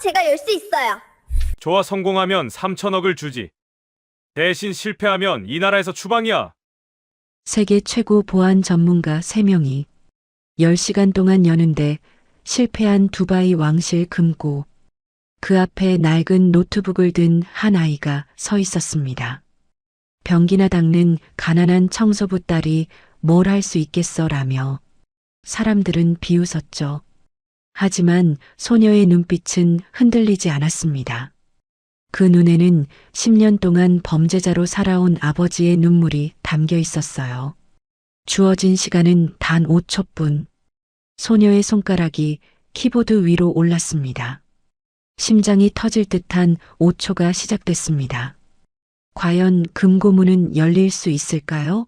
제가 열 수 있어요. 좋아, 성공하면 3천억을 주지. 대신 실패하면 이 나라에서 추방이야. 세계 최고 보안 전문가 3명이 10시간 동안 여는데 실패한 두바이 왕실 금고. 그 앞에 낡은 노트북을 든 한 아이가 서 있었습니다. 병기나 닦는 가난한 청소부 딸이 뭘 할 수 있겠어라며 사람들은 비웃었죠. 하지만 소녀의 눈빛은 흔들리지 않았습니다. 그 눈에는 10년 동안 범죄자로 살아온 아버지의 눈물이 담겨 있었어요. 주어진 시간은 단 5초뿐. 소녀의 손가락이 키보드 위로 올랐습니다. 심장이 터질 듯한 5초가 시작됐습니다. 과연 금고문은 열릴 수 있을까요?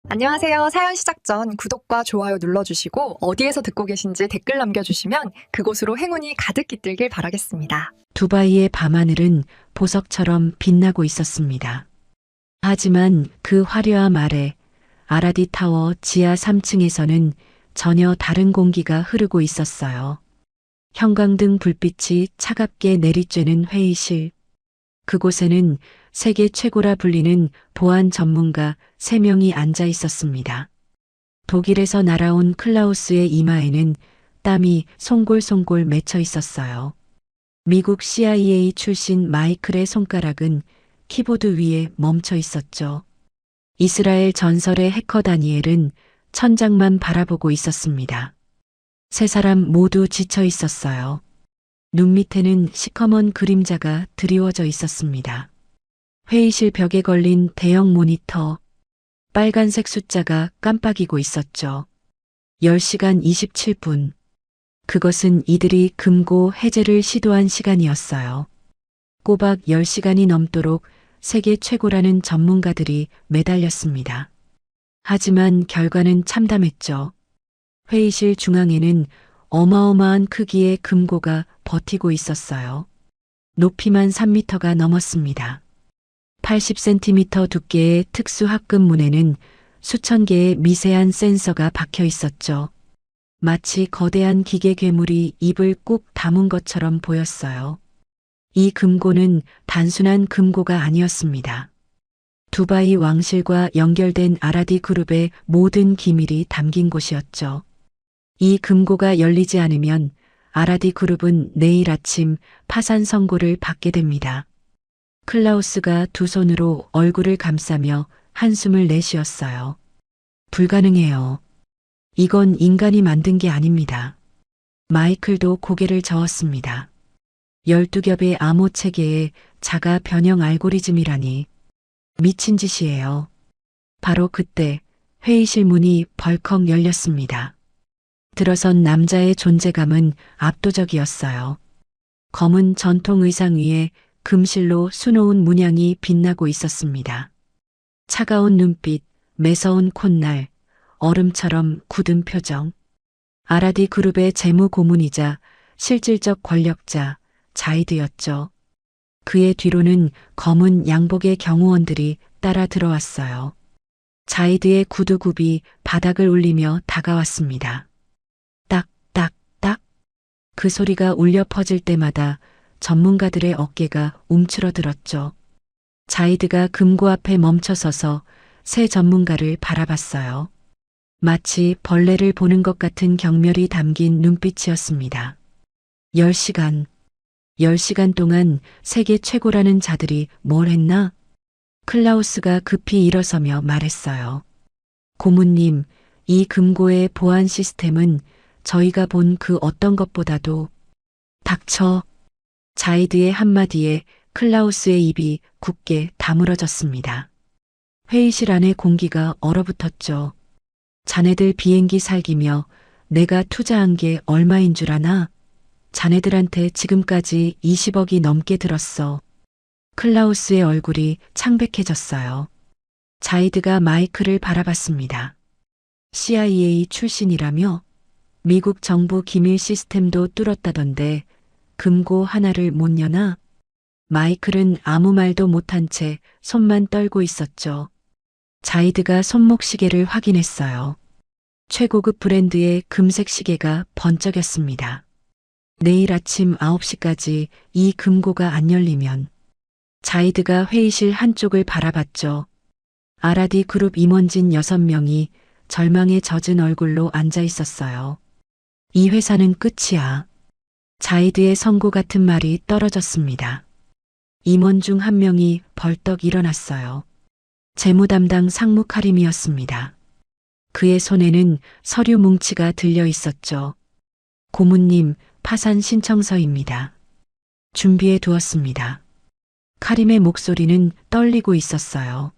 안녕하세요. 사연 시작 전 구독과 좋아요 눌러주시고 어디에서 듣고 계신지 댓글 남겨주시면 그곳으로 행운이 가득 깃들길 바라겠습니다. 두바이의 밤하늘은 보석처럼 빛나고 있었습니다. 하지만 그 화려함 아래 아라디 타워 지하 3층에서는 전혀 다른 공기가 흐르고 있었어요. 형광등 불빛이 차갑게 내리쬐는 회의실. 그곳에는 세계 최고라 불리는 보안 전문가 3명이 앉아 있었습니다. 독일에서 날아온 클라우스의 이마에는 땀이 송골송골 맺혀 있었어요. 미국 CIA 출신 마이클의 손가락은 키보드 위에 멈춰 있었죠. 이스라엘 전설의 해커 다니엘은 천장만 바라보고 있었습니다. 세 사람 모두 지쳐 있었어요. 눈 밑에는 시커먼 그림자가 드리워져 있었습니다. 회의실 벽에 걸린 대형 모니터, 빨간색 숫자가 깜빡이고 있었죠. 10시간 27분. 그것은 이들이 금고 해제를 시도한 시간이었어요. 꼬박 10시간이 넘도록 세계 최고라는 전문가들이 매달렸습니다. 하지만 결과는 참담했죠. 회의실 중앙에는 어마어마한 크기의 금고가 버티고 있었어요. 높이만 3미터가 넘었습니다. 80cm 두께의 특수 합금 문에는 수천 개의 미세한 센서가 박혀 있었죠. 마치 거대한 기계 괴물이 입을 꾹 다문 것처럼 보였어요. 이 금고는 단순한 금고가 아니었습니다. 두바이 왕실과 연결된 아라디 그룹의 모든 기밀이 담긴 곳이었죠. 이 금고가 열리지 않으면 아라디 그룹은 내일 아침 파산 선고를 받게 됩니다. 클라우스가 두 손으로 얼굴을 감싸며 한숨을 내쉬었어요. 불가능해요. 이건 인간이 만든 게 아닙니다. 마이클도 고개를 저었습니다. 12겹의 암호 체계의 자가 변형 알고리즘이라니. 미친 짓이에요. 바로 그때 회의실 문이 벌컥 열렸습니다. 들어선 남자의 존재감은 압도적이었어요. 검은 전통 의상 위에 금실로 수놓은 문양이 빛나고 있었습니다. 차가운 눈빛, 매서운 콧날, 얼음처럼 굳은 표정. 아라디 그룹의 재무 고문이자 실질적 권력자 자이드였죠. 그의 뒤로는 검은 양복의 경호원들이 따라 들어왔어요. 자이드의 구두굽이 바닥을 울리며 다가왔습니다. 딱, 딱, 딱. 그 소리가 울려 퍼질 때마다 전문가들의 어깨가 움츠러들었죠. 자이드가 금고 앞에 멈춰서서 새 전문가를 바라봤어요. 마치 벌레를 보는 것 같은 경멸이 담긴 눈빛이었습니다. 10시간 동안 세계 최고라는 자들이 뭘 했나? 클라우스가 급히 일어서며 말했어요. 고문님, 이 금고의 보안 시스템은 저희가 본 그 어떤 것보다도. 닥쳐. 자이드의 한마디에 클라우스의 입이 굳게 다물어졌습니다. 회의실 안의 공기가 얼어붙었죠. 자네들 비행기 살기며 내가 투자한 게 얼마인 줄 아나? 자네들한테 지금까지 20억이 넘게 들었어. 클라우스의 얼굴이 창백해졌어요. 자이드가 마이크를 바라봤습니다. CIA 출신이라며? 미국 정부 기밀 시스템도 뚫었다던데 금고 하나를 못 여나? 마이클은 아무 말도 못한 채 손만 떨고 있었죠. 자이드가 손목시계를 확인했어요. 최고급 브랜드의 금색 시계가 번쩍였습니다. 내일 아침 9시까지 이 금고가 안 열리면 자이드가 회의실 한쪽을 바라봤죠. 아라디 그룹 임원진 6명이 절망에 젖은 얼굴로 앉아 있었어요. 이 회사는 끝이야. 자이드의 선고 같은 말이 떨어졌습니다. 임원 중 한 명이 벌떡 일어났어요. 재무 담당 상무 카림이었습니다. 그의 손에는 서류 뭉치가 들려 있었죠. 고문님, 파산 신청서입니다. 준비해 두었습니다. 카림의 목소리는 떨리고 있었어요.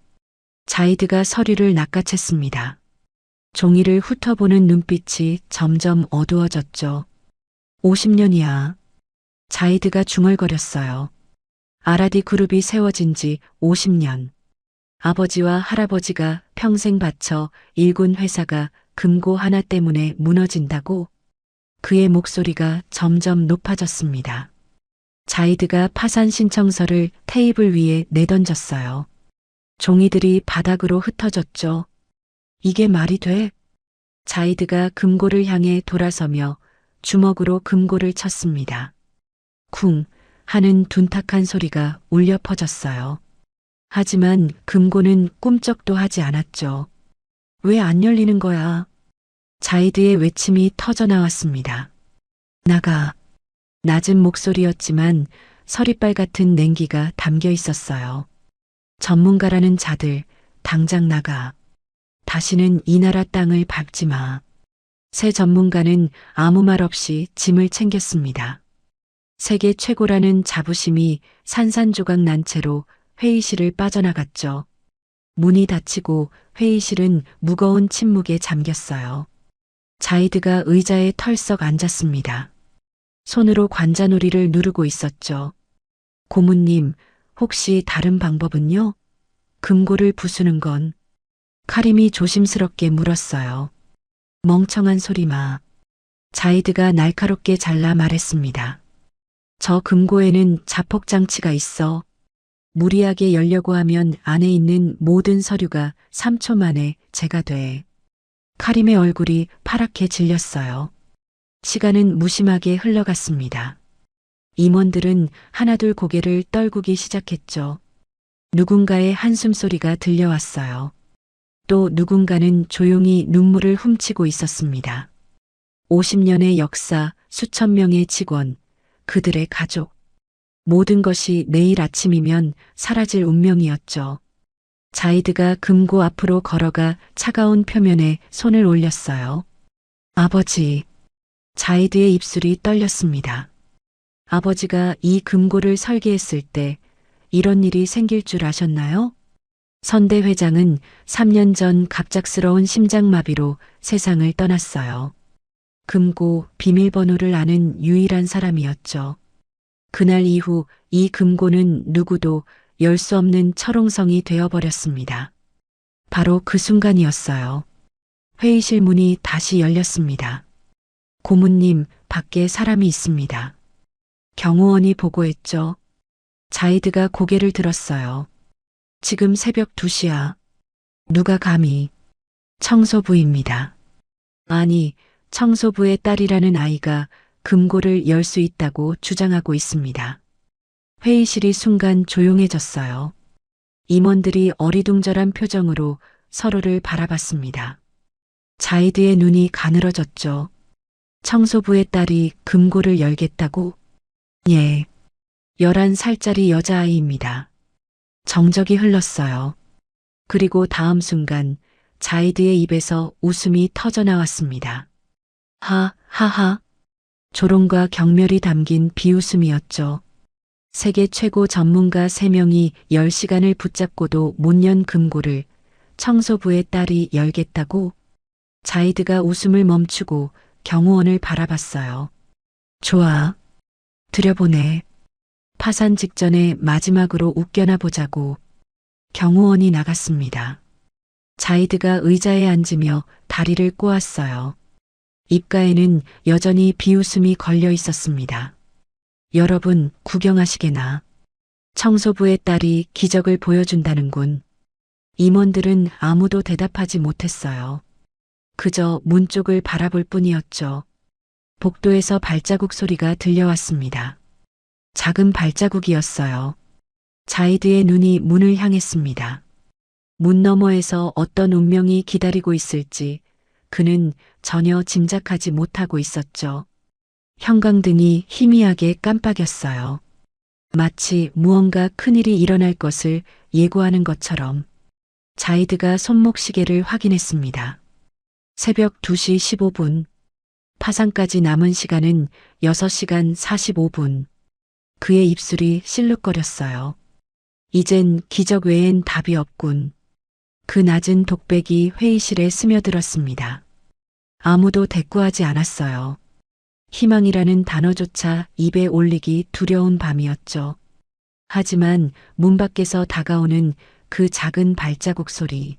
자이드가 서류를 낚아챘습니다. 종이를 훑어보는 눈빛이 점점 어두워졌죠. 50년이야. 자이드가 중얼거렸어요. 아라디 그룹이 세워진 지 50년. 아버지와 할아버지가 평생 바쳐 일군 회사가 금고 하나 때문에 무너진다고? 그의 목소리가 점점 높아졌습니다. 자이드가 파산 신청서를 테이블 위에 내던졌어요. 종이들이 바닥으로 흩어졌죠. 이게 말이 돼? 자이드가 금고를 향해 돌아서며 주먹으로 금고를 쳤습니다. 쿵 하는 둔탁한 소리가 울려 퍼졌어요. 하지만 금고는 꿈쩍도 하지 않았죠. 왜 안 열리는 거야? 자이드의 외침이 터져나왔습니다. 나가. 낮은 목소리였지만 서리빨 같은 냉기가 담겨 있었어요. 전문가라는 자들, 당장 나가. 다시는 이 나라 땅을 밟지 마. 새 전문가는 아무 말 없이 짐을 챙겼습니다. 세계 최고라는 자부심이 산산조각 난 채로 회의실을 빠져나갔죠. 문이 닫히고 회의실은 무거운 침묵에 잠겼어요. 자이드가 의자에 털썩 앉았습니다. 손으로 관자놀이를 누르고 있었죠. 고문님, 혹시 다른 방법은요? 금고를 부수는 건? 카림이 조심스럽게 물었어요. 멍청한 소리 마. 자이드가 날카롭게 잘라 말했습니다. 저 금고에는 자폭장치가 있어. 무리하게 열려고 하면 안에 있는 모든 서류가 3초 만에 제가 돼. 카림의 얼굴이 파랗게 질렸어요. 시간은 무심하게 흘러갔습니다. 임원들은 하나둘 고개를 떨구기 시작했죠. 누군가의 한숨소리가 들려왔어요. 또 누군가는 조용히 눈물을 훔치고 있었습니다. 50년의 역사, 수천 명의 직원, 그들의 가족. 모든 것이 내일 아침이면 사라질 운명이었죠. 자이드가 금고 앞으로 걸어가 차가운 표면에 손을 올렸어요. 아버지. 자이드의 입술이 떨렸습니다. 아버지가 이 금고를 설계했을 때 이런 일이 생길 줄 아셨나요? 선대 회장은 3년 전 갑작스러운 심장마비로 세상을 떠났어요. 금고 비밀번호를 아는 유일한 사람이었죠. 그날 이후 이 금고는 누구도 열 수 없는 철옹성이 되어버렸습니다. 바로 그 순간이었어요. 회의실 문이 다시 열렸습니다. 고문님, 밖에 사람이 있습니다. 경호원이 보고했죠. 자이드가 고개를 들었어요. 지금 새벽 2시야. 누가 감히. 청소부입니다. 아니, 청소부의 딸이라는 아이가 금고를 열 수 있다고 주장하고 있습니다. 회의실이 순간 조용해졌어요. 임원들이 어리둥절한 표정으로 서로를 바라봤습니다. 자이드의 눈이 가늘어졌죠. 청소부의 딸이 금고를 열겠다고? 예. 11살짜리 여자아이입니다. 정적이 흘렀어요. 그리고 다음 순간 자이드의 입에서 웃음이 터져나왔습니다. 하하하. 조롱과 경멸이 담긴 비웃음이었죠. 세계 최고 전문가 3명이 10시간을 붙잡고도 못 연 금고를 청소부의 딸이 열겠다고? 자이드가 웃음을 멈추고 경호원을 바라봤어요. 좋아. 들여보내. 파산 직전에 마지막으로 웃겨나 보자고. 경호원이 나갔습니다. 자이드가 의자에 앉으며 다리를 꼬았어요. 입가에는 여전히 비웃음이 걸려 있었습니다. 여러분, 구경하시게나. 청소부의 딸이 기적을 보여준다는군. 임원들은 아무도 대답하지 못했어요. 그저 문 쪽을 바라볼 뿐이었죠. 복도에서 발자국 소리가 들려왔습니다. 작은 발자국이었어요. 자이드의 눈이 문을 향했습니다. 문 너머에서 어떤 운명이 기다리고 있을지 그는 전혀 짐작하지 못하고 있었죠. 형광등이 희미하게 깜빡였어요. 마치 무언가 큰일이 일어날 것을 예고하는 것처럼. 자이드가 손목시계를 확인했습니다. 새벽 2시 15분. 파상까지 남은 시간은 6시간 45분. 그의 입술이 실룩거렸어요. 이젠 기적 외엔 답이 없군. 그 낮은 독백이 회의실에 스며들었습니다. 아무도 대꾸하지 않았어요. 희망이라는 단어조차 입에 올리기 두려운 밤이었죠. 하지만 문 밖에서 다가오는 그 작은 발자국 소리.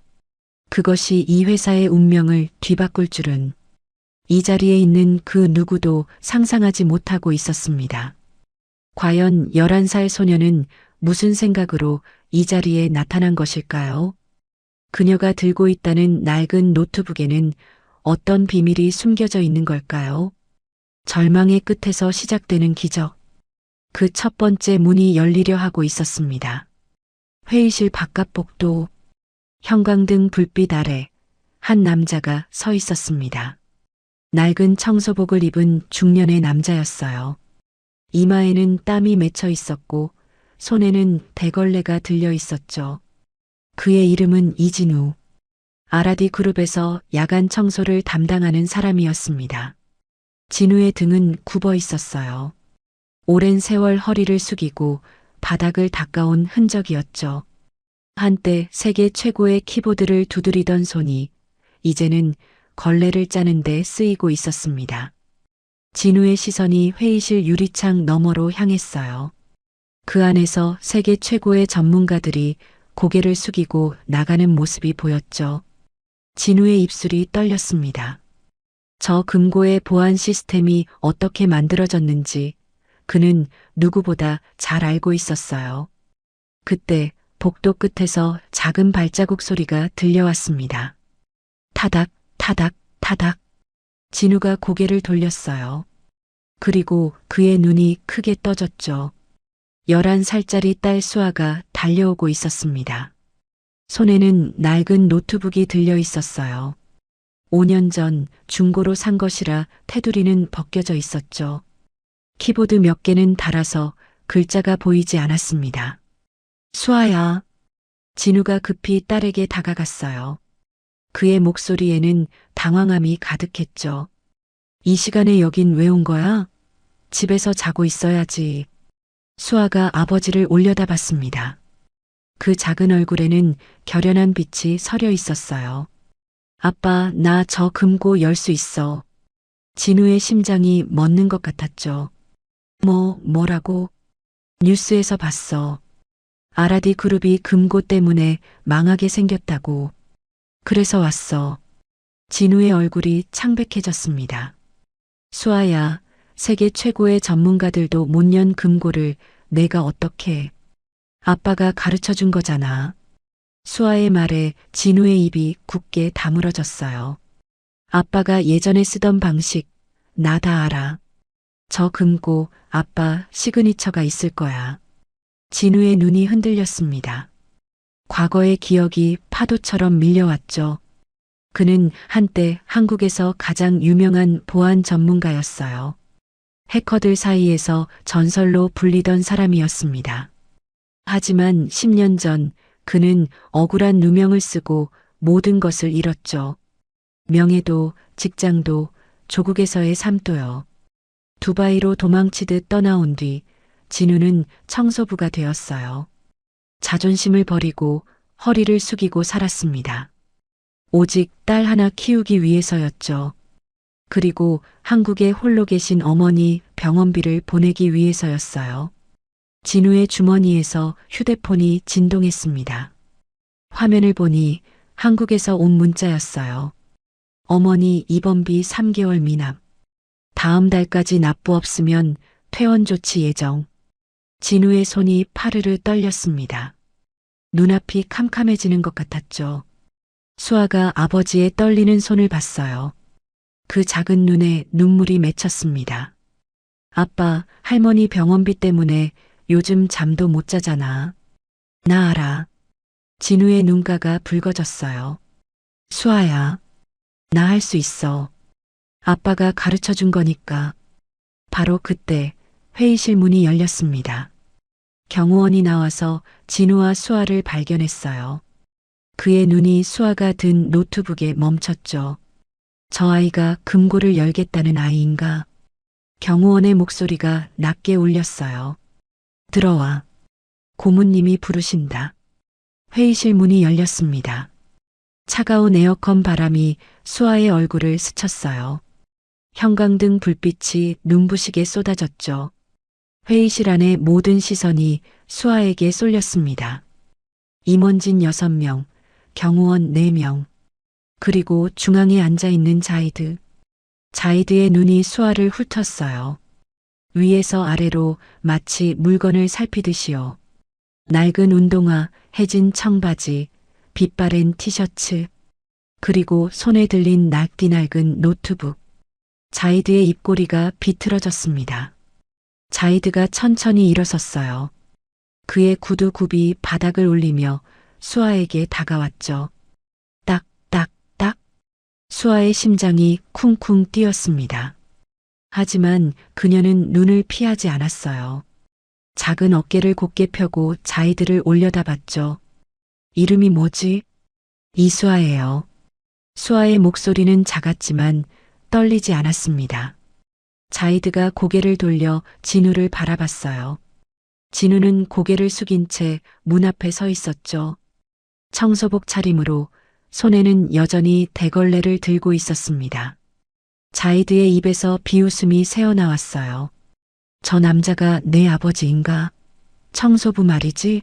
그것이 이 회사의 운명을 뒤바꿀 줄은 이 자리에 있는 그 누구도 상상하지 못하고 있었습니다. 과연 11살 소녀는 무슨 생각으로 이 자리에 나타난 것일까요? 그녀가 들고 있다는 낡은 노트북에는 어떤 비밀이 숨겨져 있는 걸까요? 절망의 끝에서 시작되는 기적. 그 첫 번째 문이 열리려 하고 있었습니다. 회의실 바깥 복도, 형광등 불빛 아래 한 남자가 서 있었습니다. 낡은 청소복을 입은 중년의 남자였어요. 이마에는 땀이 맺혀 있었고 손에는 대걸레가 들려 있었죠. 그의 이름은 이진우. 아라디 그룹에서 야간 청소를 담당하는 사람이었습니다. 진우의 등은 굽어 있었어요. 오랜 세월 허리를 숙이고 바닥을 닦아온 흔적이었죠. 한때 세계 최고의 키보드를 두드리던 손이 이제는 걸레를 짜는 데 쓰이고 있었습니다. 진우의 시선이 회의실 유리창 너머로 향했어요. 그 안에서 세계 최고의 전문가들이 고개를 숙이고 나가는 모습이 보였죠. 진우의 입술이 떨렸습니다. 저 금고의 보안 시스템이 어떻게 만들어졌는지 그는 누구보다 잘 알고 있었어요. 그때 복도 끝에서 작은 발자국 소리가 들려왔습니다. 타닥, 타닥, 타닥. 진우가 고개를 돌렸어요. 그리고 그의 눈이 크게 떠졌죠. 11살짜리 딸 수아가 달려오고 있었습니다. 손에는 낡은 노트북이 들려 있었어요. 5년 전 중고로 산 것이라 테두리는 벗겨져 있었죠. 키보드 몇 개는 닳아서 글자가 보이지 않았습니다. 수아야. 진우가 급히 딸에게 다가갔어요. 그의 목소리에는 당황함이 가득했죠. 이 시간에 여긴 왜 온 거야? 집에서 자고 있어야지. 수아가 아버지를 올려다봤습니다. 그 작은 얼굴에는 결연한 빛이 서려 있었어요. 아빠, 나 저 금고 열 수 있어. 진우의 심장이 멎는 것 같았죠. 뭐라고? 뉴스에서 봤어. 아라디 그룹이 금고 때문에 망하게 생겼다고. 그래서 왔어. 진우의 얼굴이 창백해졌습니다. 수아야, 세계 최고의 전문가들도 못 연 금고를 내가 어떻게. 아빠가 가르쳐 준 거잖아. 수아의 말에 진우의 입이 굳게 다물어졌어요. 아빠가 예전에 쓰던 방식, 나 다 알아. 저 금고, 아빠 시그니처가 있을 거야. 진우의 눈이 흔들렸습니다. 과거의 기억이 파도처럼 밀려왔죠. 그는 한때 한국에서 가장 유명한 보안 전문가였어요. 해커들 사이에서 전설로 불리던 사람이었습니다. 하지만 10년 전 그는 억울한 누명을 쓰고 모든 것을 잃었죠. 명예도, 직장도, 조국에서의 삶도요. 두바이로 도망치듯 떠나온 뒤 진우는 청소부가 되었어요. 자존심을 버리고 허리를 숙이고 살았습니다. 오직 딸 하나 키우기 위해서였죠. 그리고 한국에 홀로 계신 어머니 병원비를 보내기 위해서였어요. 진우의 주머니에서 휴대폰이 진동했습니다. 화면을 보니 한국에서 온 문자였어요. 어머니 입원비 3개월 미납. 다음 달까지 납부 없으면 퇴원 조치 예정. 진우의 손이 파르르 떨렸습니다. 눈앞이 캄캄해지는 것 같았죠. 수아가 아버지의 떨리는 손을 봤어요. 그 작은 눈에 눈물이 맺혔습니다. 아빠, 할머니 병원비 때문에 요즘 잠도 못 자잖아. 나 알아. 진우의 눈가가 붉어졌어요. 수아야, 나 할 수 있어. 아빠가 가르쳐 준 거니까. 바로 그때 회의실 문이 열렸습니다. 경호원이 나와서 진우와 수아를 발견했어요. 그의 눈이 수아가 든 노트북에 멈췄죠. 저 아이가 금고를 열겠다는 아이인가? 경호원의 목소리가 낮게 울렸어요. 들어와. 고문님이 부르신다. 회의실 문이 열렸습니다. 차가운 에어컨 바람이 수아의 얼굴을 스쳤어요. 형광등 불빛이 눈부시게 쏟아졌죠. 회의실 안의 모든 시선이 수아에게 쏠렸습니다. 임원진 6명, 경호원 4명, 그리고 중앙에 앉아있는 자이드. 자이드의 눈이 수아를 훑었어요. 위에서 아래로 마치 물건을 살피듯이요. 낡은 운동화, 해진 청바지, 빛바랜 티셔츠, 그리고 손에 들린 낡디 낡은 노트북. 자이드의 입꼬리가 비틀어졌습니다. 자이드가 천천히 일어섰어요. 그의 구두 굽이 바닥을 울리며 수아에게 다가왔죠. 딱, 딱, 딱. 수아의 심장이 쿵쿵 뛰었습니다. 하지만 그녀는 눈을 피하지 않았어요. 작은 어깨를 곧게 펴고 자이드를 올려다봤죠. 이름이 뭐지? 이수아예요. 수아의 목소리는 작았지만 떨리지 않았습니다. 자이드가 고개를 돌려 진우를 바라봤어요. 진우는 고개를 숙인 채 문 앞에 서 있었죠. 청소복 차림으로 손에는 여전히 대걸레를 들고 있었습니다. 자이드의 입에서 비웃음이 새어나왔어요. 저 남자가 내 아버지인가? 청소부 말이지?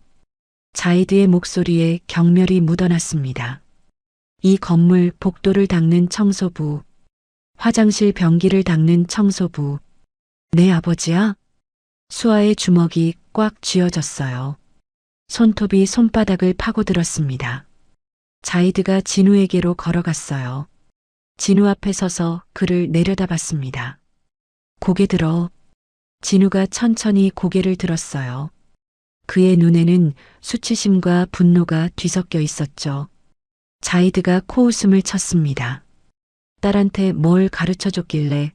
자이드의 목소리에 경멸이 묻어났습니다. 이 건물 복도를 닦는 청소부, 화장실 변기를 닦는 청소부. 내 아버지야? 수아의 주먹이 꽉 쥐어졌어요. 손톱이 손바닥을 파고들었습니다. 자이드가 진우에게로 걸어갔어요. 진우 앞에 서서 그를 내려다봤습니다. 고개 들어. 진우가 천천히 고개를 들었어요. 그의 눈에는 수치심과 분노가 뒤섞여 있었죠. 자이드가 코웃음을 쳤습니다. 딸한테 뭘 가르쳐 줬길래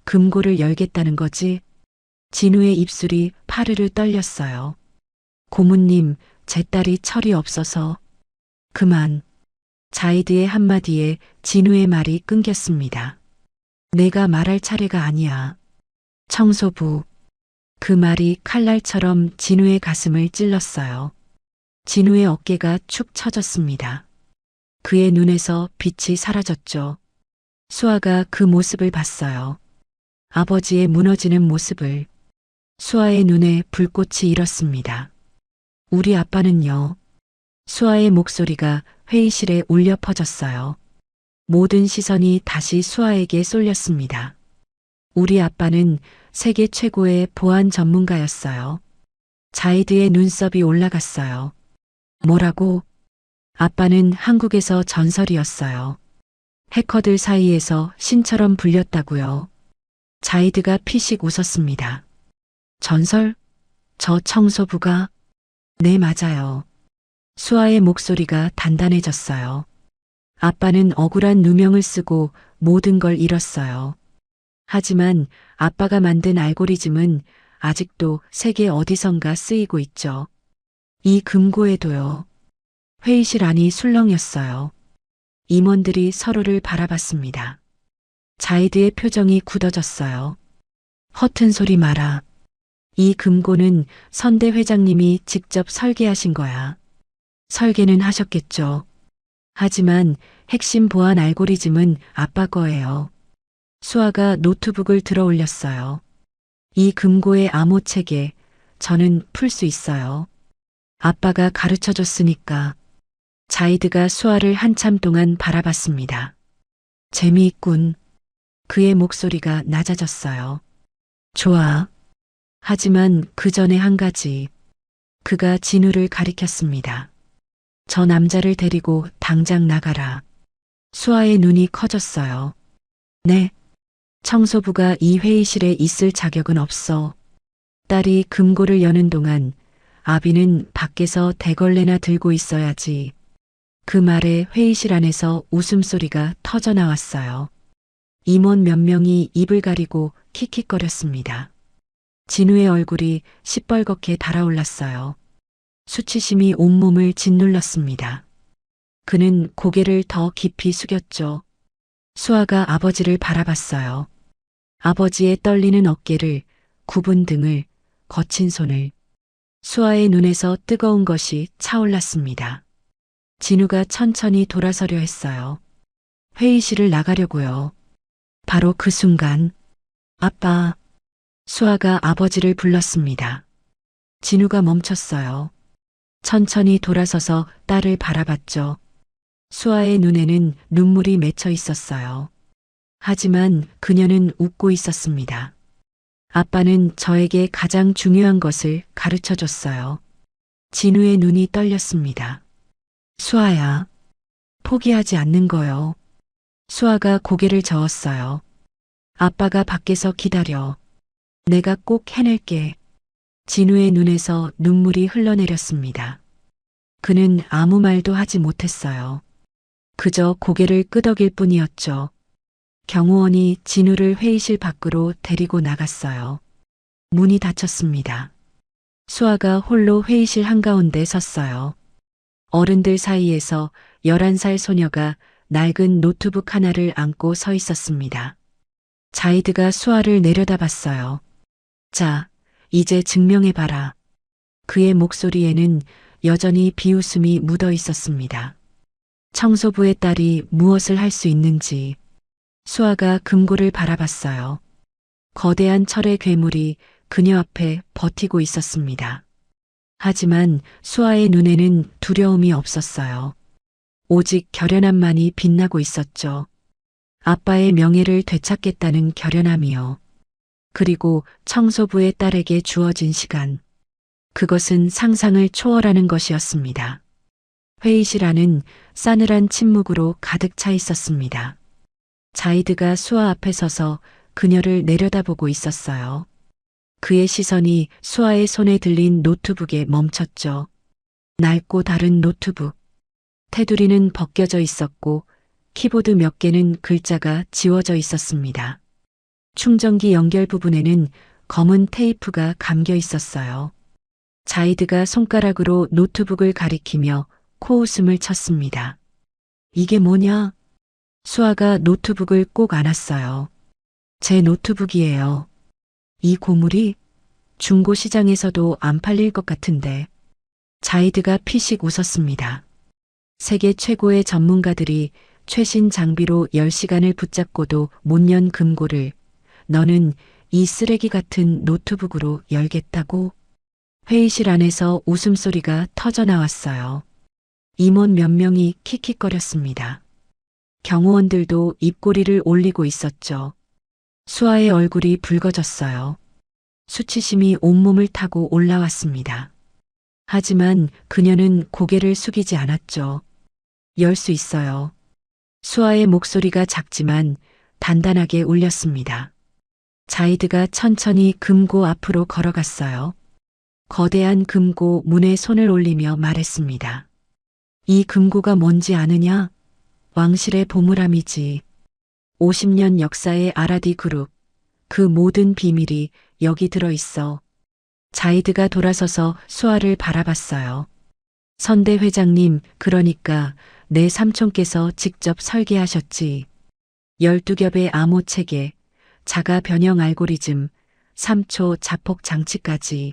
금고를 열겠다는 거지? 진우의 입술이 파르르 떨렸어요. 고문님, 제 딸이 철이 없어서. 그만. 자이드의 한마디에 진우의 말이 끊겼습니다. 내가 말할 차례가 아니야. 청소부. 그 말이 칼날처럼 진우의 가슴을 찔렀어요. 진우의 어깨가 축 처졌습니다. 그의 눈에서 빛이 사라졌죠. 수아가 그 모습을 봤어요. 아버지의 무너지는 모습을. 수아의 눈에 불꽃이 일었습니다. 우리 아빠는요? 수아의 목소리가 회의실에 울려 퍼졌어요. 모든 시선이 다시 수아에게 쏠렸습니다. 우리 아빠는 세계 최고의 보안 전문가였어요. 자이드의 눈썹이 올라갔어요. 뭐라고? 아빠는 한국에서 전설이었어요. 해커들 사이에서 신처럼 불렸다고요. 자이드가 피식 웃었습니다. 전설? 저 청소부가? 네, 맞아요. 수아의 목소리가 단단해졌어요. 아빠는 억울한 누명을 쓰고 모든 걸 잃었어요. 하지만 아빠가 만든 알고리즘은 아직도 세계 어디선가 쓰이고 있죠. 이 금고에도요. 회의실 안이 술렁였어요. 임원들이 서로를 바라봤습니다. 자이드의 표정이 굳어졌어요. 허튼 소리 마라. 이 금고는 선대 회장님이 직접 설계하신 거야. 설계는 하셨겠죠. 하지만 핵심 보안 알고리즘은 아빠 거예요. 수아가 노트북을 들어 올렸어요. 이 금고의 암호 체계, 저는 풀 수 있어요. 아빠가 가르쳐 줬으니까. 자이드가 수아를 한참 동안 바라봤습니다. 재미있군. 그의 목소리가 낮아졌어요. 좋아. 하지만 그 전에 한 가지. 그가 진우를 가리켰습니다. 저 남자를 데리고 당장 나가라. 수아의 눈이 커졌어요. 네. 청소부가 이 회의실에 있을 자격은 없어. 딸이 금고를 여는 동안 아비는 밖에서 대걸레나 들고 있어야지. 그 말에 회의실 안에서 웃음소리가 터져 나왔어요. 임원 몇 명이 입을 가리고 킥킥거렸습니다. 진우의 얼굴이 시뻘겋게 달아올랐어요. 수치심이 온몸을 짓눌렀습니다. 그는 고개를 더 깊이 숙였죠. 수아가 아버지를 바라봤어요. 아버지의 떨리는 어깨를, 굽은 등을, 거친 손을. 수아의 눈에서 뜨거운 것이 차올랐습니다. 진우가 천천히 돌아서려 했어요. 회의실을 나가려고요. 바로 그 순간, 아빠, 수아가 아버지를 불렀습니다. 진우가 멈췄어요. 천천히 돌아서서 딸을 바라봤죠. 수아의 눈에는 눈물이 맺혀 있었어요. 하지만 그녀는 웃고 있었습니다. 아빠는 저에게 가장 중요한 것을 가르쳐 줬어요. 진우의 눈이 떨렸습니다. 수아야, 포기하지 않는 거요. 수아가 고개를 저었어요. 아빠가 밖에서 기다려. 내가 꼭 해낼게. 진우의 눈에서 눈물이 흘러내렸습니다. 그는 아무 말도 하지 못했어요. 그저 고개를 끄덕일 뿐이었죠. 경호원이 진우를 회의실 밖으로 데리고 나갔어요. 문이 닫혔습니다. 수아가 홀로 회의실 한가운데 섰어요. 어른들 사이에서 11살 소녀가 낡은 노트북 하나를 안고 서 있었습니다. 자이드가 수아를 내려다봤어요. 자, 이제 증명해봐라. 그의 목소리에는 여전히 비웃음이 묻어 있었습니다. 청소부의 딸이 무엇을 할 수 있는지. 수아가 금고를 바라봤어요. 거대한 철의 괴물이 그녀 앞에 버티고 있었습니다. 하지만 수아의 눈에는 두려움이 없었어요. 오직 결연함만이 빛나고 있었죠. 아빠의 명예를 되찾겠다는 결연함이요. 그리고 청소부의 딸에게 주어진 시간. 그것은 상상을 초월하는 것이었습니다. 회의실 안은 싸늘한 침묵으로 가득 차 있었습니다. 자이드가 수아 앞에 서서 그녀를 내려다보고 있었어요. 그의 시선이 수아의 손에 들린 노트북에 멈췄죠. 낡고 다른 노트북. 테두리는 벗겨져 있었고 키보드 몇 개는 글자가 지워져 있었습니다. 충전기 연결 부분에는 검은 테이프가 감겨 있었어요. 자이드가 손가락으로 노트북을 가리키며 코웃음을 쳤습니다. 이게 뭐냐? 수아가 노트북을 꼭 안았어요. 제 노트북이에요. 이 고물이 중고 시장에서도 안 팔릴 것 같은데. 자이드가 피식 웃었습니다. 세계 최고의 전문가들이 최신 장비로 10시간을 붙잡고도 못 연 금고를 너는 이 쓰레기 같은 노트북으로 열겠다고? 회의실 안에서 웃음소리가 터져 나왔어요. 임원 몇 명이 킥킥거렸습니다. 경호원들도 입꼬리를 올리고 있었죠. 수아의 얼굴이 붉어졌어요. 수치심이 온몸을 타고 올라왔습니다. 하지만 그녀는 고개를 숙이지 않았죠. 열 수 있어요. 수아의 목소리가 작지만 단단하게 울렸습니다. 자이드가 천천히 금고 앞으로 걸어갔어요. 거대한 금고 문에 손을 올리며 말했습니다. 이 금고가 뭔지 아느냐? 왕실의 보물함이지. 50년 역사의 아라디 그룹. 그 모든 비밀이 여기 들어있어. 자이드가 돌아서서 수아를 바라봤어요. 선대 회장님, 그러니까 내 삼촌께서 직접 설계하셨지. 12겹의 암호 체계, 자가 변형 알고리즘, 3초 자폭 장치까지.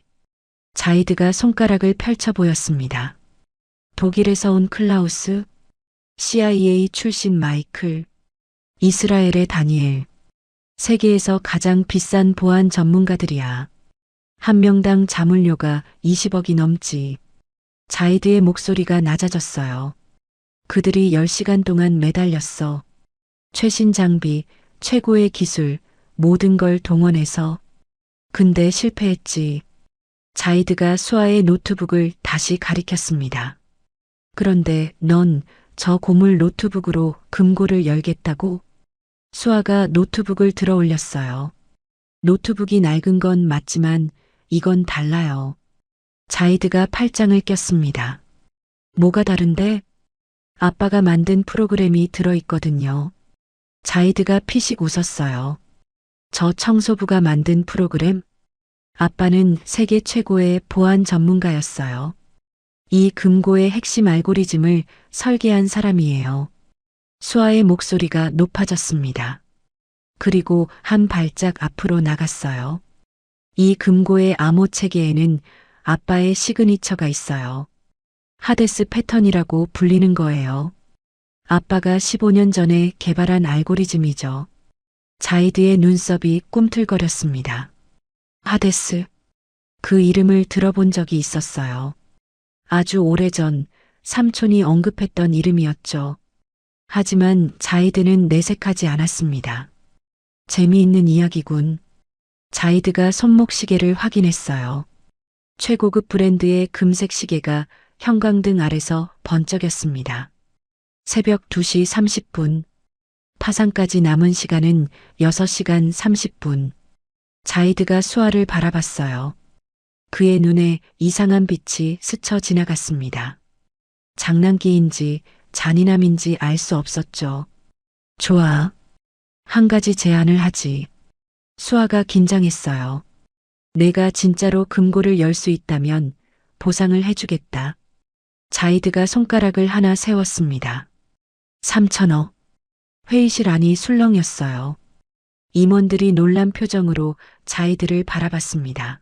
자이드가 손가락을 펼쳐 보였습니다. 독일에서 온 클라우스, CIA 출신 마이클, 이스라엘의 다니엘. 세계에서 가장 비싼 보안 전문가들이야. 한 명당 자문료가 20억이 넘지. 자이드의 목소리가 낮아졌어요. 그들이 10시간 동안 매달렸어. 최신 장비, 최고의 기술, 모든 걸 동원해서. 근데 실패했지. 자이드가 수아의 노트북을 다시 가리켰습니다. 그런데 넌 저 고물 노트북으로 금고를 열겠다고? 수아가 노트북을 들어 올렸어요. 노트북이 낡은 건 맞지만 이건 달라요. 자이드가 팔짱을 꼈습니다. 뭐가 다른데? 아빠가 만든 프로그램이 들어있거든요. 자이드가 피식 웃었어요. 저 청소부가 만든 프로그램? 아빠는 세계 최고의 보안 전문가였어요. 이 금고의 핵심 알고리즘을 설계한 사람이에요. 수아의 목소리가 높아졌습니다. 그리고 한 발짝 앞으로 나갔어요. 이 금고의 암호 체계에는 아빠의 시그니처가 있어요. 하데스 패턴이라고 불리는 거예요. 아빠가 15년 전에 개발한 알고리즘이죠. 자이드의 눈썹이 꿈틀거렸습니다. 하데스. 그 이름을 들어본 적이 있었어요. 아주 오래전 삼촌이 언급했던 이름이었죠. 하지만 자이드는 내색하지 않았습니다. 재미있는 이야기군. 자이드가 손목시계를 확인했어요. 최고급 브랜드의 금색 시계가 형광등 아래서 번쩍였습니다. 새벽 2시 30분. 파상까지 남은 시간은 6시간 30분. 자이드가 수아를 바라봤어요. 그의 눈에 이상한 빛이 스쳐 지나갔습니다. 장난기인지 잔인함인지 알 수 없었죠. 좋아. 한 가지 제안을 하지. 수아가 긴장했어요. 내가 진짜로 금고를 열 수 있다면 보상을 해주겠다. 자이드가 손가락을 하나 세웠습니다. 3천억. 회의실 안이 술렁였어요. 임원들이 놀란 표정으로 자이드를 바라봤습니다.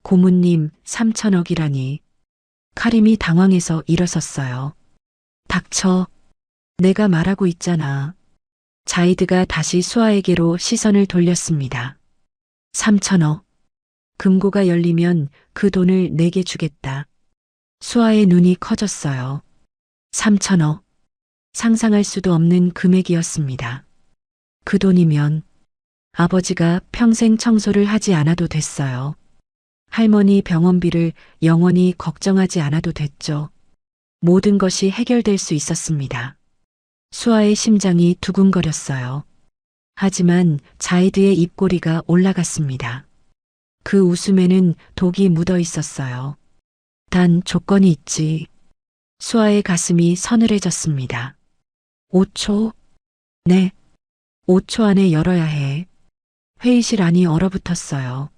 고문님, 3천억이라니. 카림이 당황해서 일어섰어요. 닥쳐. 내가 말하고 있잖아. 자이드가 다시 수아에게로 시선을 돌렸습니다. 3천억. 금고가 열리면 그 돈을 내게 주겠다. 수아의 눈이 커졌어요. 3천억. 상상할 수도 없는 금액이었습니다. 그 돈이면 아버지가 평생 청소를 하지 않아도 됐어요. 할머니 병원비를 영원히 걱정하지 않아도 됐죠. 모든 것이 해결될 수 있었습니다. 수아의 심장이 두근거렸어요. 하지만 자이드의 입꼬리가 올라갔습니다. 그 웃음에는 독이 묻어 있었어요. 단 조건이 있지. 수아의 가슴이 서늘해졌습니다. 5초? 네. 5초 안에 열어야 해. 회의실 안이 얼어붙었어요.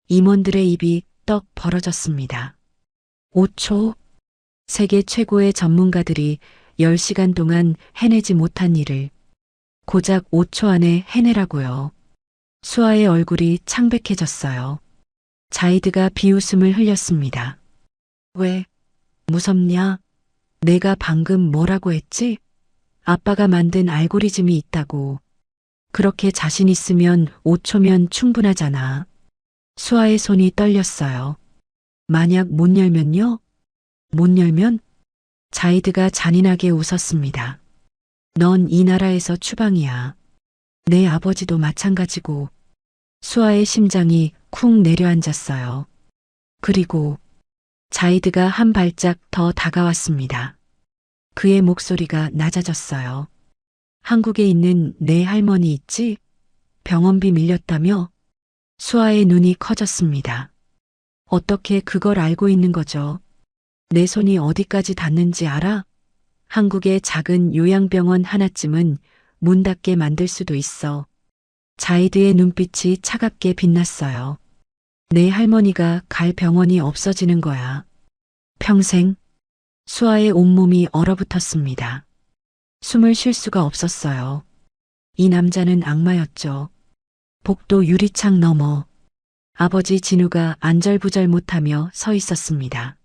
임원들의 입이 떡 벌어졌습니다. 5초? 세계 최고의 전문가들이 10시간 동안 해내지 못한 일을 고작 5초 안에 해내라고요. 수아의 얼굴이 창백해졌어요. 자이드가 비웃음을 흘렸습니다. 왜? 무섭냐? 내가 방금 뭐라고 했지? 아빠가 만든 알고리즘이 있다고. 그렇게 자신 있으면 5초면 충분하잖아. 수아의 손이 떨렸어요. 만약 못 열면요? 못 열면? 자이드가 잔인하게 웃었습니다. 넌 이 나라에서 추방이야. 내 아버지도 마찬가지고. 수아의 심장이 쿵 내려앉았어요. 그리고 자이드가 한 발짝 더 다가왔습니다. 그의 목소리가 낮아졌어요. 한국에 있는 내 할머니 있지? 병원비 밀렸다며? 수아의 눈이 커졌습니다. 어떻게 그걸 알고 있는 거죠? 내 손이 어디까지 닿는지 알아? 한국의 작은 요양병원 하나쯤은 문 닫게 만들 수도 있어. 자이드의 눈빛이 차갑게 빛났어요. 내 할머니가 갈 병원이 없어지는 거야. 평생. 수아의 온몸이 얼어붙었습니다. 숨을 쉴 수가 없었어요. 이 남자는 악마였죠. 복도 유리창 너머 아버지 진우가 안절부절 못하며 서 있었습니다.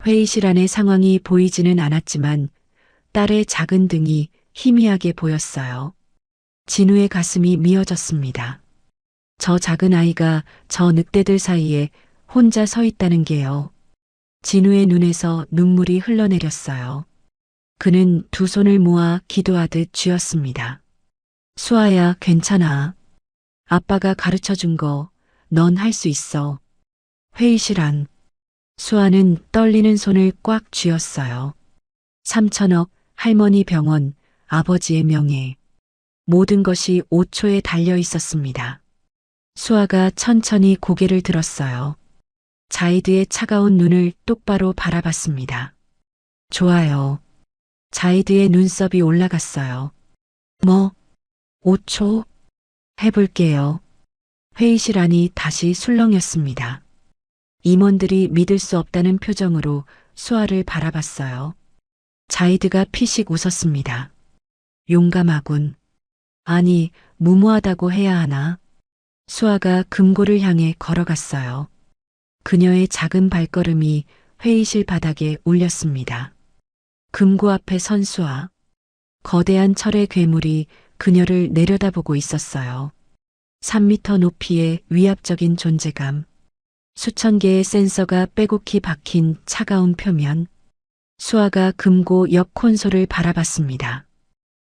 회의실 안의 상황이 보이지는 않았지만 딸의 작은 등이 희미하게 보였어요. 진우의 가슴이 미어졌습니다. 저 작은 아이가 저 늑대들 사이에 혼자 서 있다는 게요. 진우의 눈에서 눈물이 흘러내렸어요. 그는 두 손을 모아 기도하듯 쥐었습니다. 수아야, 괜찮아. 아빠가 가르쳐 준 거, 넌 할 수 있어. 회의실 안. 수아는 떨리는 손을 꽉 쥐었어요. 3천억, 할머니 병원, 아버지의 명예. 모든 것이 5초에 달려 있었습니다. 수아가 천천히 고개를 들었어요. 자이드의 차가운 눈을 똑바로 바라봤습니다. 좋아요. 자이드의 눈썹이 올라갔어요. 5초? 해볼게요. 회의실 안이 다시 술렁였습니다. 임원들이 믿을 수 없다는 표정으로 수아를 바라봤어요. 자이드가 피식 웃었습니다. 용감하군. 아니, 무모하다고 해야 하나? 수아가 금고를 향해 걸어갔어요. 그녀의 작은 발걸음이 회의실 바닥에 울렸습니다. 금고 앞에 선 수아. 거대한 철의 괴물이 그녀를 내려다보고 있었어요. 3미터 높이의 위압적인 존재감. 수천 개의 센서가 빼곡히 박힌 차가운 표면. 수아가 금고 옆 콘솔을 바라봤습니다.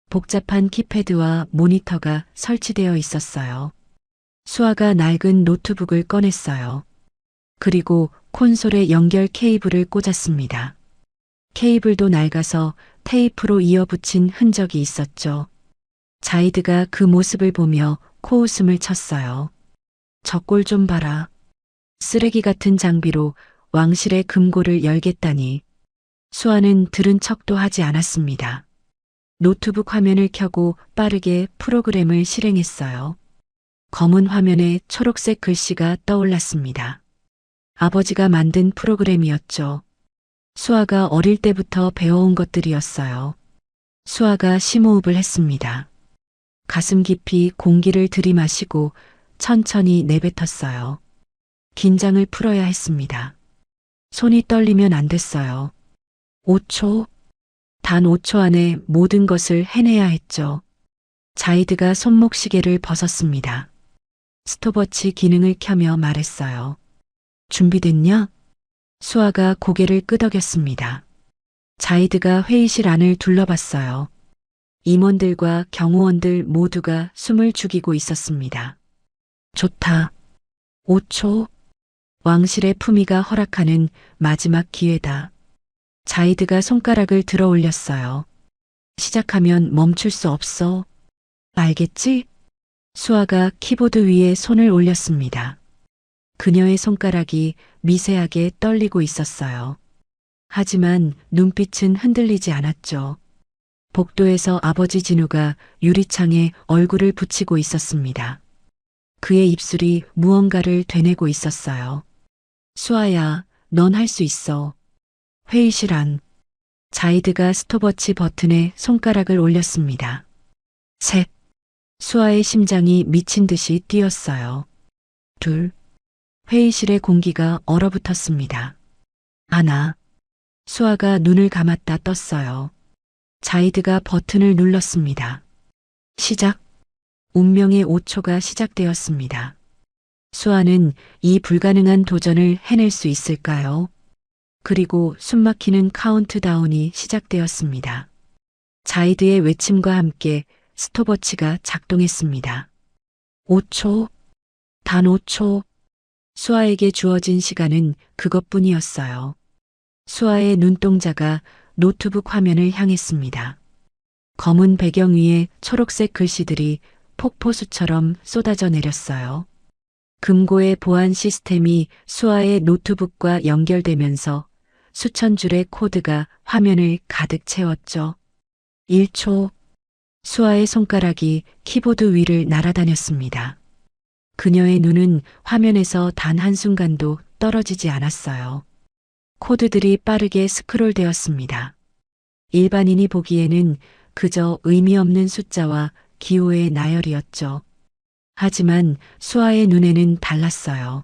복잡한 키패드와 모니터가 설치되어 있었어요. 수아가 낡은 노트북을 꺼냈어요. 그리고 콘솔에 연결 케이블을 꽂았습니다. 케이블도 낡아서 테이프로 이어붙인 흔적이 있었죠. 자이드가 그 모습을 보며 코웃음을 쳤어요. 저 꼴 좀 봐라. 쓰레기 같은 장비로 왕실의 금고를 열겠다니. 수아는 들은 척도 하지 않았습니다. 노트북 화면을 켜고 빠르게 프로그램을 실행했어요. 검은 화면에 초록색 글씨가 떠올랐습니다. 아버지가 만든 프로그램이었죠. 수아가 어릴 때부터 배워온 것들이었어요. 수아가 심호흡을 했습니다. 가슴 깊이 공기를 들이마시고 천천히 내뱉었어요. 긴장을 풀어야 했습니다. 손이 떨리면 안 됐어요. 5초? 단 5초 안에 모든 것을 해내야 했죠. 자이드가 손목시계를 벗었습니다. 스톱워치 기능을 켜며 말했어요. 준비됐냐? 수아가 고개를 끄덕였습니다. 자이드가 회의실 안을 둘러봤어요. 임원들과 경호원들 모두가 숨을 죽이고 있었습니다. 좋다. 5초. 왕실의 품위가 허락하는 마지막 기회다. 자이드가 손가락을 들어 올렸어요. 시작하면 멈출 수 없어. 알겠지? 수아가 키보드 위에 손을 올렸습니다. 그녀의 손가락이 미세하게 떨리고 있었어요. 하지만 눈빛은 흔들리지 않았죠. 복도에서 아버지 진우가 유리창에 얼굴을 붙이고 있었습니다. 그의 입술이 무언가를 되뇌고 있었어요. 수아야, 넌 할 수 있어. 회의실 안. 자이드가 스톱워치 버튼에 손가락을 올렸습니다. 셋. 수아의 심장이 미친 듯이 뛰었어요. 둘. 회의실의 공기가 얼어붙었습니다. 하나. 수아가 눈을 감았다 떴어요. 자이드가 버튼을 눌렀습니다. 시작. 운명의 5초가 시작되었습니다. 수아는 이 불가능한 도전을 해낼 수 있을까요? 그리고 숨막히는 카운트다운이 시작되었습니다. 자이드의 외침과 함께 스톱워치가 작동했습니다. 5초, 단 5초. 수아에게 주어진 시간은 그것뿐이었어요. 수아의 눈동자가 노트북 화면을 향했습니다. 검은 배경 위에 초록색 글씨들이 폭포수처럼 쏟아져 내렸어요. 금고의 보안 시스템이 수아의 노트북과 연결되면서 수천 줄의 코드가 화면을 가득 채웠죠. 1초. 수아의 손가락이 키보드 위를 날아다녔습니다. 그녀의 눈은 화면에서 단 한순간도 떨어지지 않았어요. 코드들이 빠르게 스크롤되었습니다. 일반인이 보기에는 그저 의미 없는 숫자와 기호의 나열이었죠. 하지만 수아의 눈에는 달랐어요.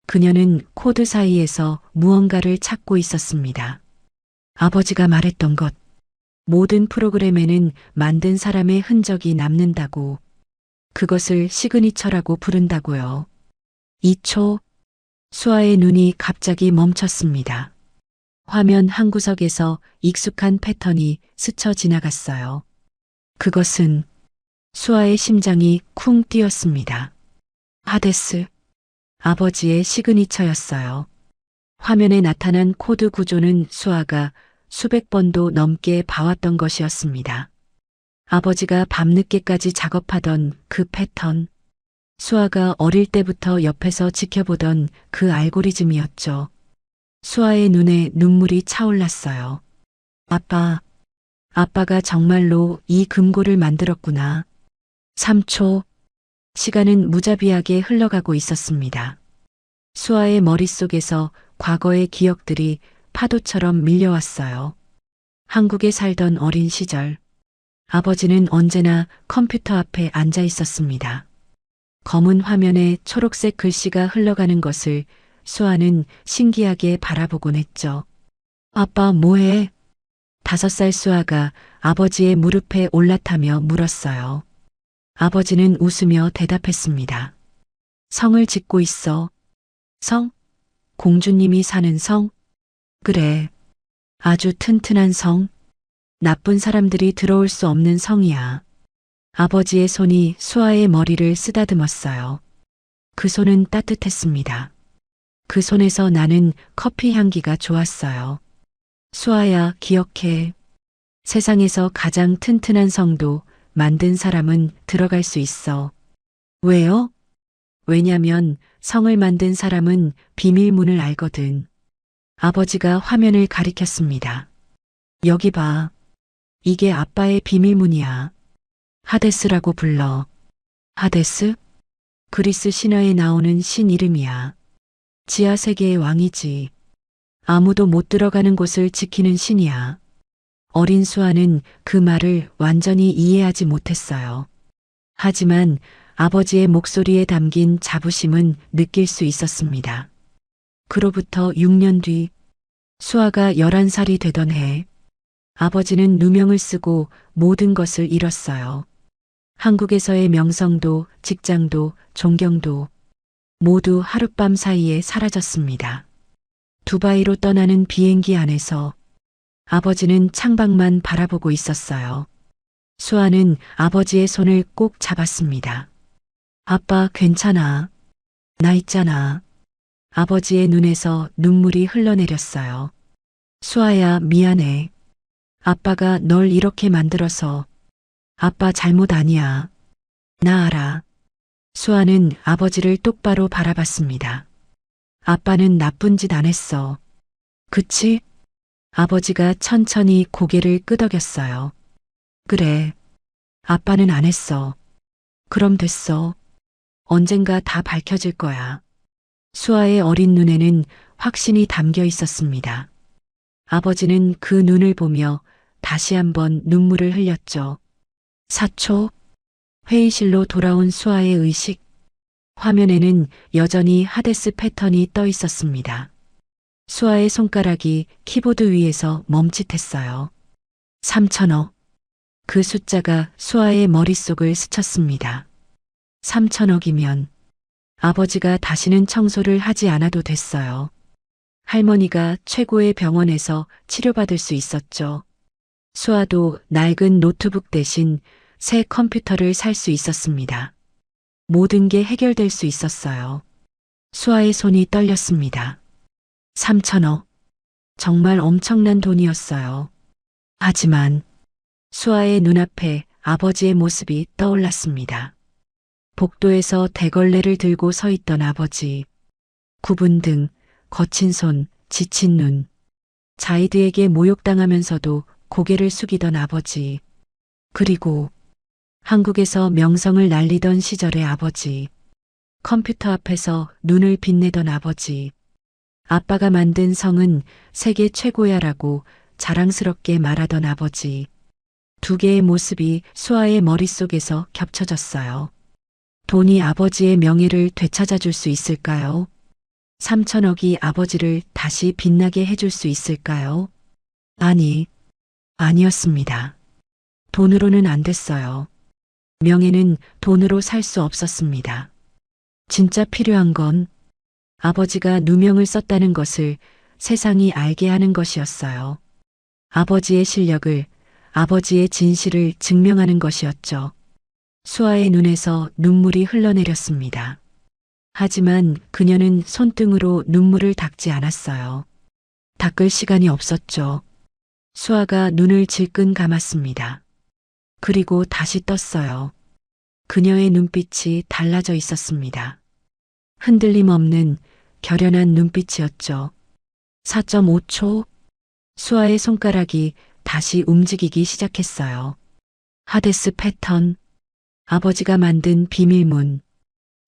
그녀는 코드 사이에서 무언가를 찾고 있었습니다. 아버지가 말했던 것. 모든 프로그램에는 만든 사람의 흔적이 남는다고. 그것을 시그니처라고 부른다고요. 2초. 수아의 눈이 갑자기 멈췄습니다. 화면 한 구석에서 익숙한 패턴이 스쳐 지나갔어요. 그것은 수아의 심장이 쿵 뛰었습니다. 하데스. 아버지의 시그니처였어요. 화면에 나타난 코드 구조는 수아가 수백 번도 넘게 봐왔던 것이었습니다. 아버지가 밤늦게까지 작업하던 그 패턴. 수아가 어릴 때부터 옆에서 지켜보던 그 알고리즘이었죠. 수아의 눈에 눈물이 차올랐어요. 아빠가 정말로 이 금고를 만들었구나. 3초. 시간은 무자비하게 흘러가고 있었습니다. 수아의 머릿속에서 과거의 기억들이 파도처럼 밀려왔어요. 한국에 살던 어린 시절. 아버지는 언제나 컴퓨터 앞에 앉아 있었습니다. 검은 화면에 초록색 글씨가 흘러가는 것을 수아는 신기하게 바라보곤 했죠. 아빠 뭐해? 5살 수아가 아버지의 무릎에 올라타며 물었어요. 아버지는 웃으며 대답했습니다. 성을 짓고 있어. 성? 공주님이 사는 성? 그래. 아주 튼튼한 성. 나쁜 사람들이 들어올 수 없는 성이야. 아버지의 손이 수아의 머리를 쓰다듬었어요. 그 손은 따뜻했습니다. 그 손에서 나는 커피 향기가 좋았어요. 수아야, 기억해. 세상에서 가장 튼튼한 성도 만든 사람은 들어갈 수 있어. 왜요? 왜냐면 성을 만든 사람은 비밀문을 알거든. 아버지가 화면을 가리켰습니다. 여기 봐. 이게 아빠의 비밀문이야. 하데스라고 불러. 하데스? 그리스 신화에 나오는 신 이름이야. 지하 세계의 왕이지. 아무도 못 들어가는 곳을 지키는 신이야. 어린 수아는 그 말을 완전히 이해하지 못했어요. 하지만 아버지의 목소리에 담긴 자부심은 느낄 수 있었습니다. 그로부터 6년 뒤, 수아가 11살이 되던 해, 아버지는 누명을 쓰고 모든 것을 잃었어요. 한국에서의 명성도, 직장도, 존경도 모두 하룻밤 사이에 사라졌습니다. 두바이로 떠나는 비행기 안에서 아버지는 창밖만 바라보고 있었어요. 수아는 아버지의 손을 꼭 잡았습니다. 아빠 괜찮아. 나 있잖아. 아버지의 눈에서 눈물이 흘러내렸어요. 수아야 미안해. 아빠가 널 이렇게 만들어서. 아빠 잘못 아니야. 나 알아. 수아는 아버지를 똑바로 바라봤습니다. 아빠는 나쁜 짓 안 했어. 그치? 아버지가 천천히 고개를 끄덕였어요. 그래. 아빠는 안 했어. 그럼 됐어. 언젠가 다 밝혀질 거야. 수아의 어린 눈에는 확신이 담겨 있었습니다. 아버지는 그 눈을 보며 다시 한번 눈물을 흘렸죠. 4초. 회의실로 돌아온 수아의 의식. 화면에는 여전히 하데스 패턴이 떠 있었습니다. 수아의 손가락이 키보드 위에서 멈칫했어요. 3,000억. 그 숫자가 수아의 머릿속을 스쳤습니다. 3,000억이면 아버지가 다시는 청소를 하지 않아도 됐어요. 할머니가 최고의 병원에서 치료받을 수 있었죠. 수아도 낡은 노트북 대신 새 컴퓨터를 살 수 있었습니다. 모든 게 해결될 수 있었어요. 수아의 손이 떨렸습니다. 3,000억. 정말 엄청난 돈이었어요. 하지만 수아의 눈앞에 아버지의 모습이 떠올랐습니다. 복도에서 대걸레를 들고 서 있던 아버지. 굽은 등, 거친 손, 지친 눈. 자이드에게 모욕당하면서도 고개를 숙이던 아버지. 그리고 한국에서 명성을 날리던 시절의 아버지. 컴퓨터 앞에서 눈을 빛내던 아버지. 아빠가 만든 성은 세계 최고야라고 자랑스럽게 말하던 아버지. 두 개의 모습이 수아의 머릿속에서 겹쳐졌어요. 돈이 아버지의 명예를 되찾아 줄 수 있을까요? 3,000억이 아버지를 다시 빛나게 해줄 수 있을까요? 아니었습니다. 돈으로는 안 됐어요. 명예는 돈으로 살 수 없었습니다. 진짜 필요한 건 아버지가 누명을 썼다는 것을 세상이 알게 하는 것이었어요. 아버지의 실력을, 아버지의 진실을 증명하는 것이었죠. 수아의 눈에서 눈물이 흘러내렸습니다. 하지만 그녀는 손등으로 눈물을 닦지 않았어요. 닦을 시간이 없었죠. 수아가 눈을 질끈 감았습니다. 그리고 다시 떴어요. 그녀의 눈빛이 달라져 있었습니다. 흔들림 없는 결연한 눈빛이었죠. 4.5초. 수아의 손가락이 다시 움직이기 시작했어요. 하데스 패턴. 아버지가 만든 비밀문.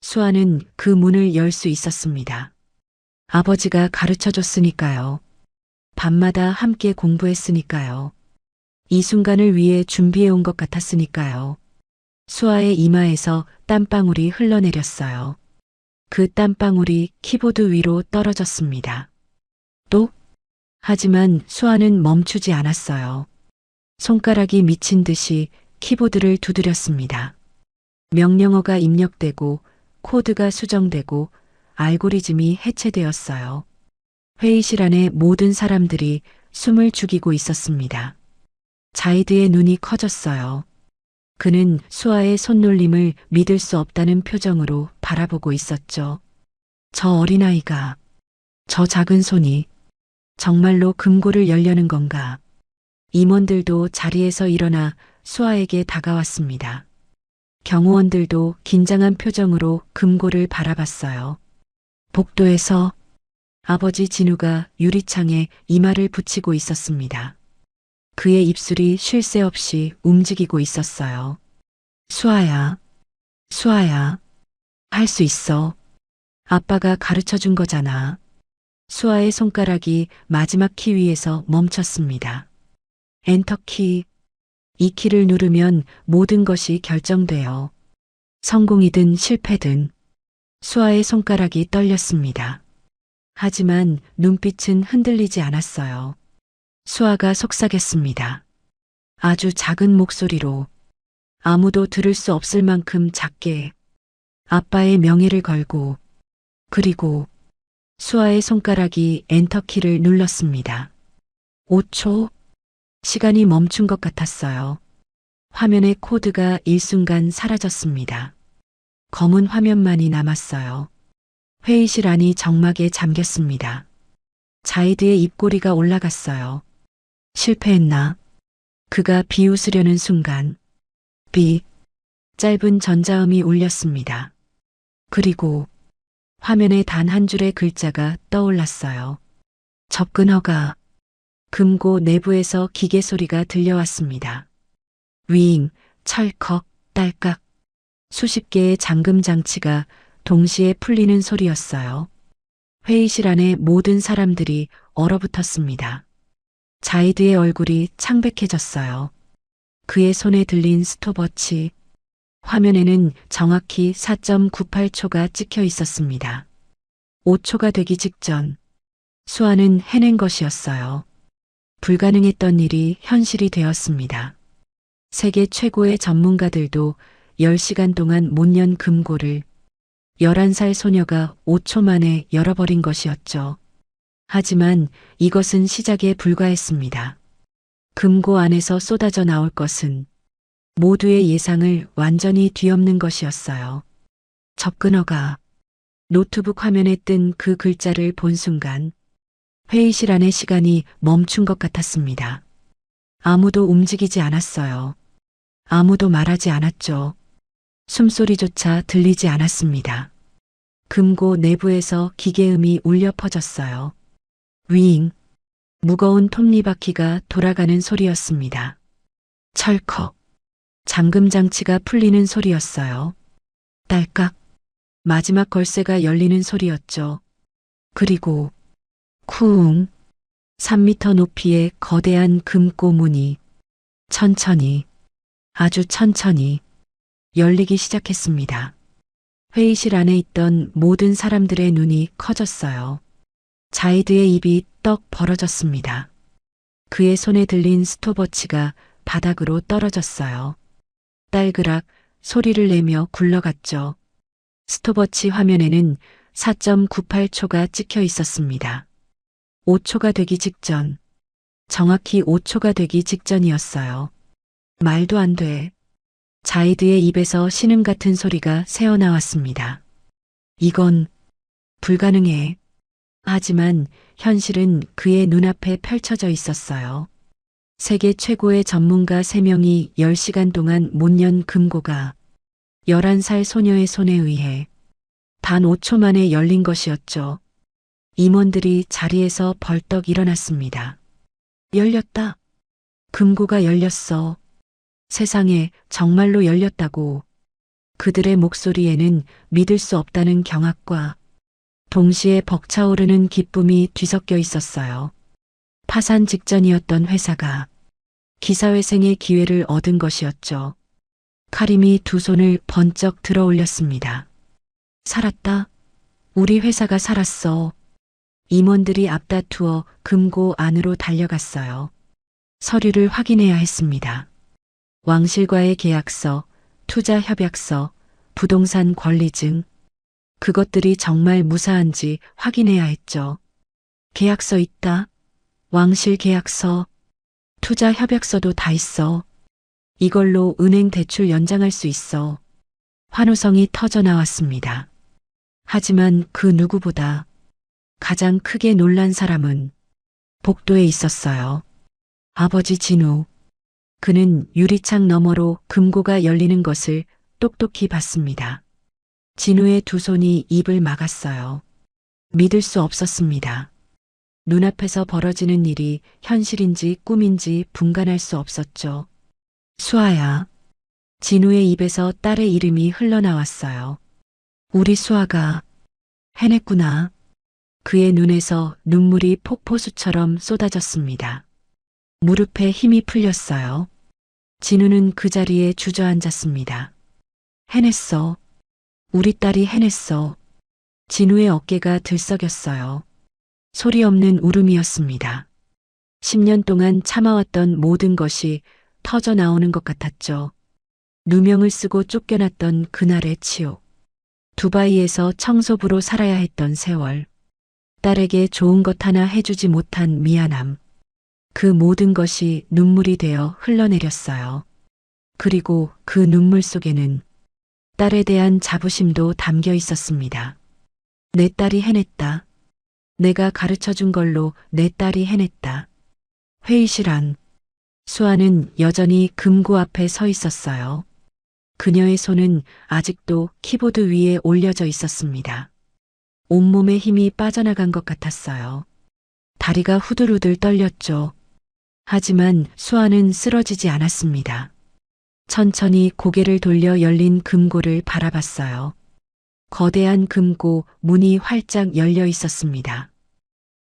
수아는 그 문을 열 수 있었습니다. 아버지가 가르쳐 줬으니까요. 밤마다 함께 공부했으니까요. 이 순간을 위해 준비해 온 것 같았으니까요. 수아의 이마에서 땀방울이 흘러내렸어요. 그 땀방울이 키보드 위로 떨어졌습니다. 또? 하지만 수아는 멈추지 않았어요. 손가락이 미친 듯이 키보드를 두드렸습니다. 명령어가 입력되고 코드가 수정되고 알고리즘이 해체되었어요. 회의실 안에 모든 사람들이 숨을 죽이고 있었습니다. 자이드의 눈이 커졌어요. 그는 수아의 손놀림을 믿을 수 없다는 표정으로 바라보고 있었죠. 저 어린아이가, 저 작은 손이 정말로 금고를 열려는 건가? 임원들도 자리에서 일어나 수아에게 다가왔습니다. 경호원들도 긴장한 표정으로 금고를 바라봤어요. 복도에서 아버지 진우가 유리창에 이마를 붙이고 있었습니다. 그의 입술이 쉴 새 없이 움직이고 있었어요. 수아야, 수아야, 할 수 있어. 아빠가 가르쳐 준 거잖아. 수아의 손가락이 마지막 키 위에서 멈췄습니다. 엔터 키. 이 키를 누르면 모든 것이 결정돼요. 성공이든 실패든. 수아의 손가락이 떨렸습니다. 하지만 눈빛은 흔들리지 않았어요. 수아가 속삭였습니다. 아주 작은 목소리로, 아무도 들을 수 없을 만큼 작게, 아빠의 명예를 걸고, 그리고 수아의 손가락이 엔터키를 눌렀습니다. 5초. 시간이 멈춘 것 같았어요. 화면의 코드가 일순간 사라졌습니다. 검은 화면만이 남았어요. 회의실 안이 정막에 잠겼습니다. 자이드의 입꼬리가 올라갔어요. 실패했나? 그가 비웃으려는 순간 짧은 전자음이 울렸습니다. 그리고 화면에 단 한 줄의 글자가 떠올랐어요. 접근 허가. 금고 내부에서 기계 소리가 들려왔습니다. 윙, 철컥, 딸깍. 수십 개의 잠금 장치가 동시에 풀리는 소리였어요. 회의실 안에 모든 사람들이 얼어붙었습니다. 자이드의 얼굴이 창백해졌어요. 그의 손에 들린 스톱워치. 화면에는 정확히 4.98초가 찍혀 있었습니다. 5초가 되기 직전 수아는 해낸 것이었어요. 불가능했던 일이 현실이 되었습니다. 세계 최고의 전문가들도 10시간 동안 못 연 금고를 11살 소녀가 5초 만에 열어버린 것이었죠. 하지만 이것은 시작에 불과했습니다. 금고 안에서 쏟아져 나올 것은 모두의 예상을 완전히 뒤엎는 것이었어요. 접근허가. 노트북 화면에 뜬 그 글자를 본 순간 회의실 안의 시간이 멈춘 것 같았습니다. 아무도 움직이지 않았어요. 아무도 말하지 않았죠. 숨소리조차 들리지 않았습니다. 금고 내부에서 기계음이 울려 퍼졌어요. 윙. 무거운 톱니바퀴가 돌아가는 소리였습니다. 철컥. 잠금 장치가 풀리는 소리였어요. 딸깍. 마지막 걸쇠가 열리는 소리였죠. 그리고 쿵. 3미터 높이의 거대한 금고 문이 천천히, 아주 천천히 열리기 시작했습니다. 회의실 안에 있던 모든 사람들의 눈이 커졌어요. 자이드의 입이 떡 벌어졌습니다. 그의 손에 들린 스톱워치가 바닥으로 떨어졌어요. 딸그락 소리를 내며 굴러갔죠. 스톱워치 화면에는 4.98초가 찍혀 있었습니다. 5초가 되기 직전, 정확히 5초가 되기 직전이었어요. 말도 안 돼. 자이드의 입에서 신음 같은 소리가 새어나왔습니다. 이건 불가능해. 하지만 현실은 그의 눈앞에 펼쳐져 있었어요. 세계 최고의 전문가 3명이 10시간 동안 못 연 금고가 11살 소녀의 손에 의해 단 5초 만에 열린 것이었죠. 임원들이 자리에서 벌떡 일어났습니다. 열렸다. 금고가 열렸어. 세상에 정말로 열렸다고. 그들의 목소리에는 믿을 수 없다는 경악과 동시에 벅차오르는 기쁨이 뒤섞여 있었어요. 파산 직전이었던 회사가 기사회생의 기회를 얻은 것이었죠. 카림이 두 손을 번쩍 들어 올렸습니다. 살았다. 우리 회사가 살았어. 임원들이 앞다투어 금고 안으로 달려갔어요. 서류를 확인해야 했습니다. 왕실과의 계약서, 투자 협약서, 부동산 권리증. 그것들이 정말 무사한지 확인해야 했죠. 계약서 있다. 왕실 계약서, 투자 협약서도 다 있어. 이걸로 은행 대출 연장할 수 있어. 환호성이 터져 나왔습니다. 하지만 그 누구보다 가장 크게 놀란 사람은 복도에 있었어요. 아버지 진우. 그는 유리창 너머로 금고가 열리는 것을 똑똑히 봤습니다. 진우의 두 손이 입을 막았어요. 믿을 수 없었습니다. 눈앞에서 벌어지는 일이 현실인지 꿈인지 분간할 수 없었죠. 수아야. 진우의 입에서 딸의 이름이 흘러나왔어요. 우리 수아가 해냈구나. 그의 눈에서 눈물이 폭포수처럼 쏟아졌습니다. 무릎에 힘이 풀렸어요. 진우는 그 자리에 주저앉았습니다. 해냈어. 우리 딸이 해냈어. 진우의 어깨가 들썩였어요. 소리 없는 울음이었습니다. 10년 동안 참아왔던 모든 것이 터져 나오는 것 같았죠. 누명을 쓰고 쫓겨났던 그날의 치욕. 두바이에서 청소부로 살아야 했던 세월. 딸에게 좋은 것 하나 해주지 못한 미안함. 그 모든 것이 눈물이 되어 흘러내렸어요. 그리고 그 눈물 속에는 딸에 대한 자부심도 담겨 있었습니다. 내 딸이 해냈다. 내가 가르쳐준 걸로 내 딸이 해냈다. 회의실 안. 수아는 여전히 금고 앞에 서 있었어요. 그녀의 손은 아직도 키보드 위에 올려져 있었습니다. 온몸에 힘이 빠져나간 것 같았어요. 다리가 후들후들 떨렸죠. 하지만 수아는 쓰러지지 않았습니다. 천천히 고개를 돌려 열린 금고를 바라봤어요. 거대한 금고 문이 활짝 열려 있었습니다.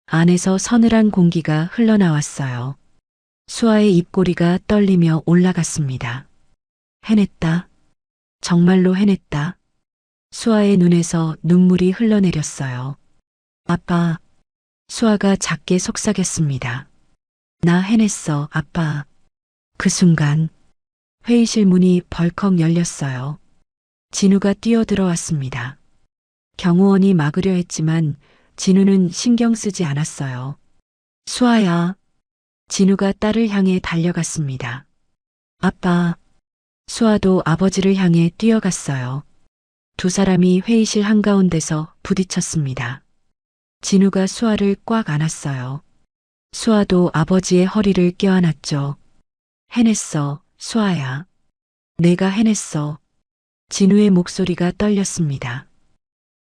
안에서 서늘한 공기가 흘러나왔어요. 수아의 입꼬리가 떨리며 올라갔습니다. 해냈다. 정말로 해냈다. 수아의 눈에서 눈물이 흘러내렸어요. 아빠. 수아가 작게 속삭였습니다. 나 해냈어, 아빠. 그 순간 회의실 문이 벌컥 열렸어요. 진우가 뛰어들어왔습니다. 경호원이 막으려 했지만 진우는 신경 쓰지 않았어요. 수아야. 진우가 딸을 향해 달려갔습니다. 아빠. 수아도 아버지를 향해 뛰어갔어요. 두 사람이 회의실 한가운데서 부딪혔습니다. 진우가 수아를 꽉 안았어요. 수아도 아버지의 허리를 껴안았죠. 해냈어, 수아야. 내가 해냈어. 진우의 목소리가 떨렸습니다.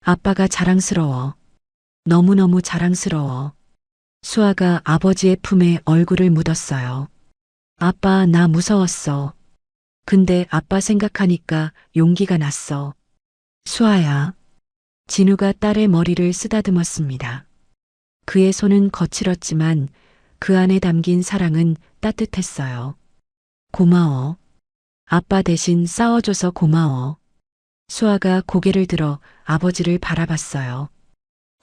아빠가 자랑스러워. 너무너무 자랑스러워. 수아가 아버지의 품에 얼굴을 묻었어요. 아빠, 나 무서웠어. 근데 아빠 생각하니까 용기가 났어. 수아야. 진우가 딸의 머리를 쓰다듬었습니다. 그의 손은 거칠었지만 그 안에 담긴 사랑은 따뜻했어요. 고마워. 아빠 대신 싸워줘서 고마워. 수아가 고개를 들어 아버지를 바라봤어요.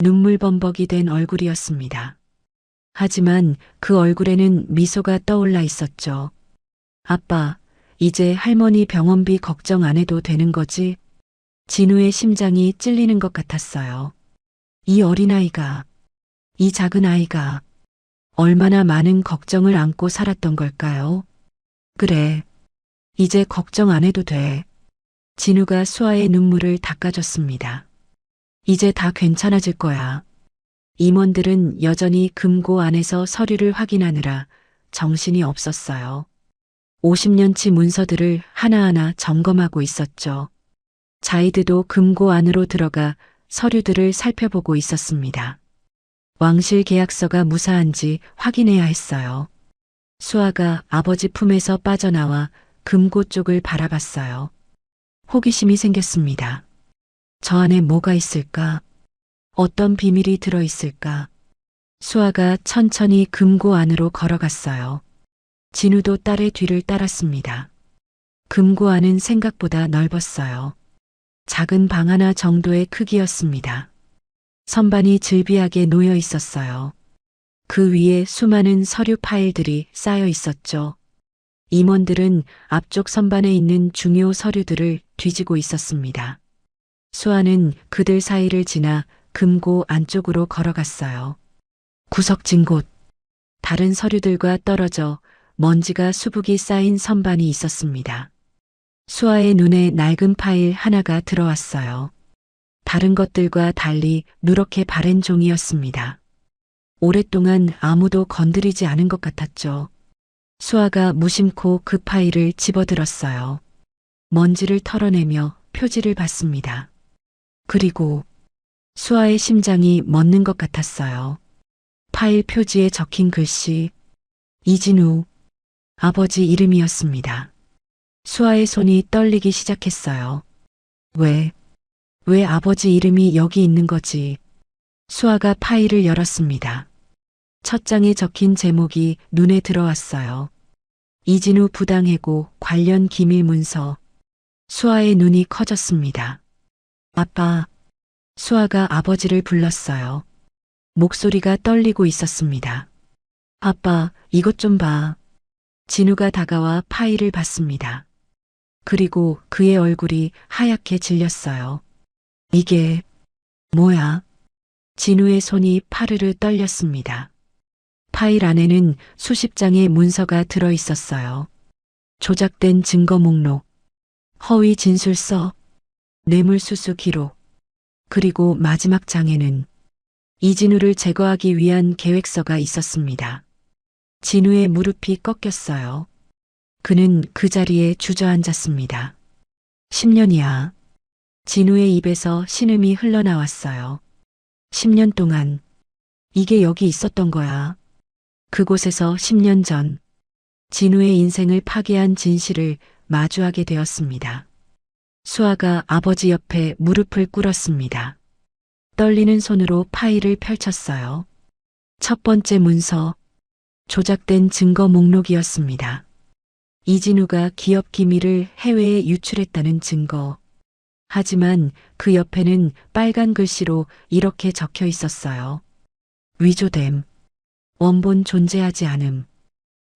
눈물범벅이 된 얼굴이었습니다. 하지만 그 얼굴에는 미소가 떠올라 있었죠. 아빠, 이제 할머니 병원비 걱정 안 해도 되는 거지? 진우의 심장이 찔리는 것 같았어요. 이 어린아이가, 이 작은 아이가 얼마나 많은 걱정을 안고 살았던 걸까요? 그래. 이제 걱정 안 해도 돼. 진우가 수아의 눈물을 닦아줬습니다. 이제 다 괜찮아질 거야. 임원들은 여전히 금고 안에서 서류를 확인하느라 정신이 없었어요. 50년치 문서들을 하나하나 점검하고 있었죠. 자이드도 금고 안으로 들어가 서류들을 살펴보고 있었습니다. 왕실 계약서가 무사한지 확인해야 했어요. 수아가 아버지 품에서 빠져나와 금고 쪽을 바라봤어요. 호기심이 생겼습니다. 저 안에 뭐가 있을까? 어떤 비밀이 들어있을까? 수아가 천천히 금고 안으로 걸어갔어요. 진우도 딸의 뒤를 따랐습니다. 금고 안은 생각보다 넓었어요. 작은 방 하나 정도의 크기였습니다. 선반이 즐비하게 놓여 있었어요. 그 위에 수많은 서류 파일들이 쌓여 있었죠. 임원들은 앞쪽 선반에 있는 중요 서류들을 뒤지고 있었습니다. 수아는 그들 사이를 지나 금고 안쪽으로 걸어갔어요. 구석진 곳, 다른 서류들과 떨어져 먼지가 수북이 쌓인 선반이 있었습니다. 수아의 눈에 낡은 파일 하나가 들어왔어요. 다른 것들과 달리 누렇게 바랜 종이였습니다. 오랫동안 아무도 건드리지 않은 것 같았죠. 수아가 무심코 그 파일을 집어들었어요. 먼지를 털어내며 표지를 봤습니다. 그리고 수아의 심장이 멎는 것 같았어요. 파일 표지에 적힌 글씨, 이진우, 아버지 이름이었습니다. 수아의 손이 떨리기 시작했어요. 왜 아버지 이름이 여기 있는 거지? 수아가 파일을 열었습니다. 첫 장에 적힌 제목이 눈에 들어왔어요. 이진우 부당해고 관련 기밀 문서. 수아의 눈이 커졌습니다. 아빠. 수아가 아버지를 불렀어요. 목소리가 떨리고 있었습니다. 아빠, 이것 좀 봐. 진우가 다가와 파일을 봤습니다. 그리고 그의 얼굴이 하얗게 질렸어요. 이게 뭐야? 진우의 손이 파르르 떨렸습니다. 파일 안에는 수십 장의 문서가 들어 있었어요. 조작된 증거 목록, 허위 진술서, 뇌물수수 기록, 그리고 마지막 장에는 이진우를 제거하기 위한 계획서가 있었습니다. 진우의 무릎이 꺾였어요. 그는 그 자리에 주저앉았습니다. 10년이야. 진우의 입에서 신음이 흘러나왔어요. 10년 동안 이게 여기 있었던 거야. 그곳에서 10년 전 진우의 인생을 파괴한 진실을 마주하게 되었습니다. 수아가 아버지 옆에 무릎을 꿇었습니다. 떨리는 손으로 파일을 펼쳤어요. 첫 번째 문서, 조작된 증거 목록이었습니다. 이진우가 기업 기밀을 해외에 유출했다는 증거. 하지만 그 옆에는 빨간 글씨로 이렇게 적혀 있었어요. 위조됨. 원본 존재하지 않음.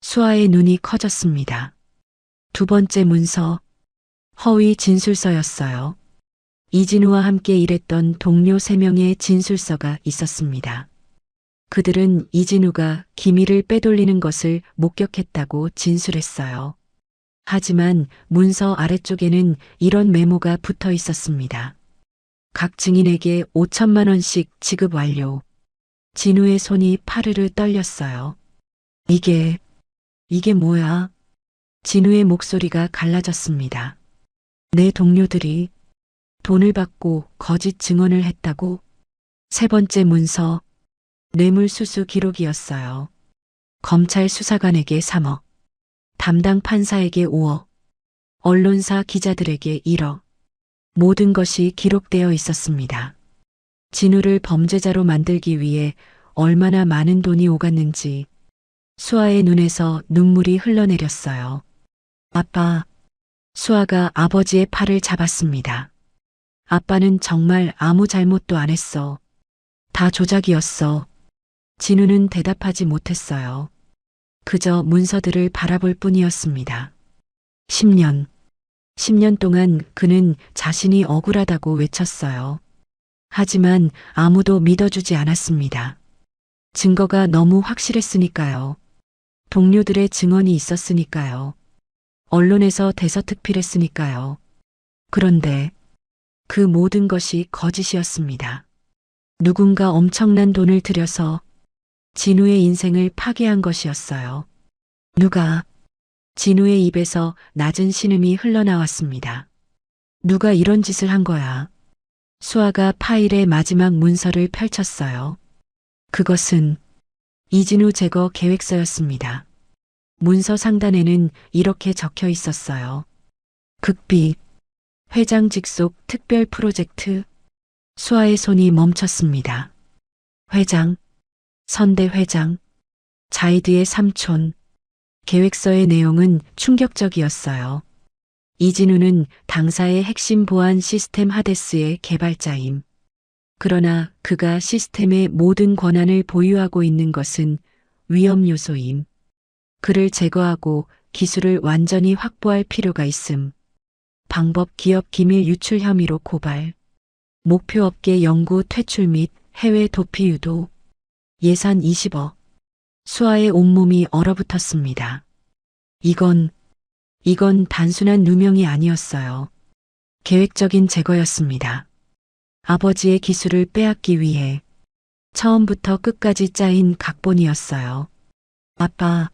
수아의 눈이 커졌습니다. 두 번째 문서, 허위 진술서였어요. 이진우와 함께 일했던 동료 3명의 진술서가 있었습니다. 그들은 이진우가 기밀을 빼돌리는 것을 목격했다고 진술했어요. 하지만 문서 아래쪽에는 이런 메모가 붙어 있었습니다. 각 증인에게 5천만 원씩 지급 완료. 진우의 손이 파르르 떨렸어요. 이게 뭐야? 진우의 목소리가 갈라졌습니다. 내 동료들이 돈을 받고 거짓 증언을 했다고? 세 번째 문서, 뇌물수수 기록이었어요. 검찰 수사관에게 3억, 담당 판사에게 5억, 언론사 기자들에게 1억. 모든 것이 기록되어 있었습니다. 진우를 범죄자로 만들기 위해 얼마나 많은 돈이 오갔는지 수아의 눈에서 눈물이 흘러내렸어요. 아빠. 수아가 아버지의 팔을 잡았습니다. 아빠는 정말 아무 잘못도 안 했어. 다 조작이었어. 진우는 대답하지 못했어요. 그저 문서들을 바라볼 뿐이었습니다. 10년 동안 그는 자신이 억울하다고 외쳤어요. 하지만 아무도 믿어주지 않았습니다. 증거가 너무 확실했으니까요. 동료들의 증언이 있었으니까요. 언론에서 대서특필했으니까요. 그런데 그 모든 것이 거짓이었습니다. 누군가 엄청난 돈을 들여서 진우의 인생을 파괴한 것이었어요. 누가? 진우의 입에서 낮은 신음이 흘러나왔습니다. 누가 이런 짓을 한 거야? 수아가 파일의 마지막 문서를 펼쳤어요. 그것은 이진우 제거 계획서였습니다. 문서 상단에는 이렇게 적혀 있었어요. 극비, 회장 직속 특별 프로젝트. 수아의 손이 멈췄습니다. 회장, 선대 회장, 자이드의 삼촌. 계획서의 내용은 충격적이었어요. 이진우는 당사의 핵심 보안 시스템 하데스의 개발자임. 그러나 그가 시스템의 모든 권한을 보유하고 있는 것은 위험 요소임. 그를 제거하고 기술을 완전히 확보할 필요가 있음. 방법 기업 기밀 유출 혐의로 고발. 목표 업계 연구 퇴출 및 해외 도피 유도. 예산 20억. 수아의 온몸이 얼어붙었습니다. 이건 단순한 누명이 아니었어요. 계획적인 제거였습니다. 아버지의 기술을 빼앗기 위해 처음부터 끝까지 짜인 각본이었어요. 아빠,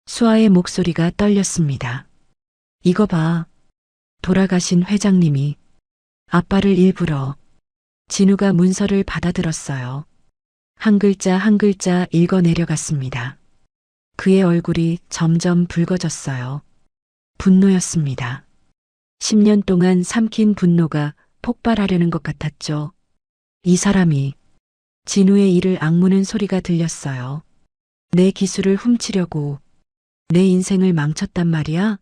수아의 목소리가 떨렸습니다. 이거 봐. 돌아가신 회장님이 아빠를 일부러. 진우가 문서를 받아들었어요. 한 글자 한 글자 읽어 내려갔습니다. 그의 얼굴이 점점 붉어졌어요. 분노였습니다. 10년 동안 삼킨 분노가 폭발하려는 것 같았죠. 이 사람이 진우의 이를 악무는 소리가 들렸어요. 내 기술을 훔치려고 내 인생을 망쳤단 말이야?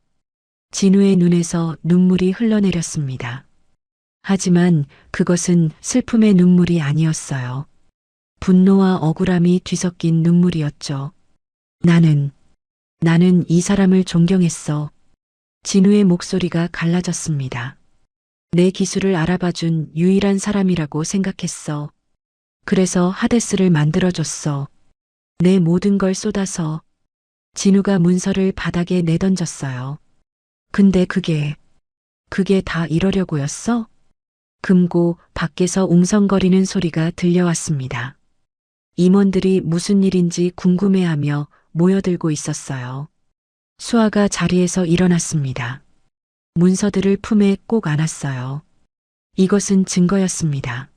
진우의 눈에서 눈물이 흘러내렸습니다. 하지만 그것은 슬픔의 눈물이 아니었어요. 분노와 억울함이 뒤섞인 눈물이었죠. 나는 이 사람을 존경했어. 진우의 목소리가 갈라졌습니다. 내 기술을 알아봐준 유일한 사람이라고 생각했어. 그래서 하데스를 만들어줬어. 내 모든 걸 쏟아서. 진우가 문서를 바닥에 내던졌어요. 근데 그게 다 이러려고였어? 금고 밖에서 웅성거리는 소리가 들려왔습니다. 임원들이 무슨 일인지 궁금해하며 모여들고 있었어요. 수아가 자리에서 일어났습니다. 문서들을 품에 꼭 안았어요. 이것은 증거였습니다.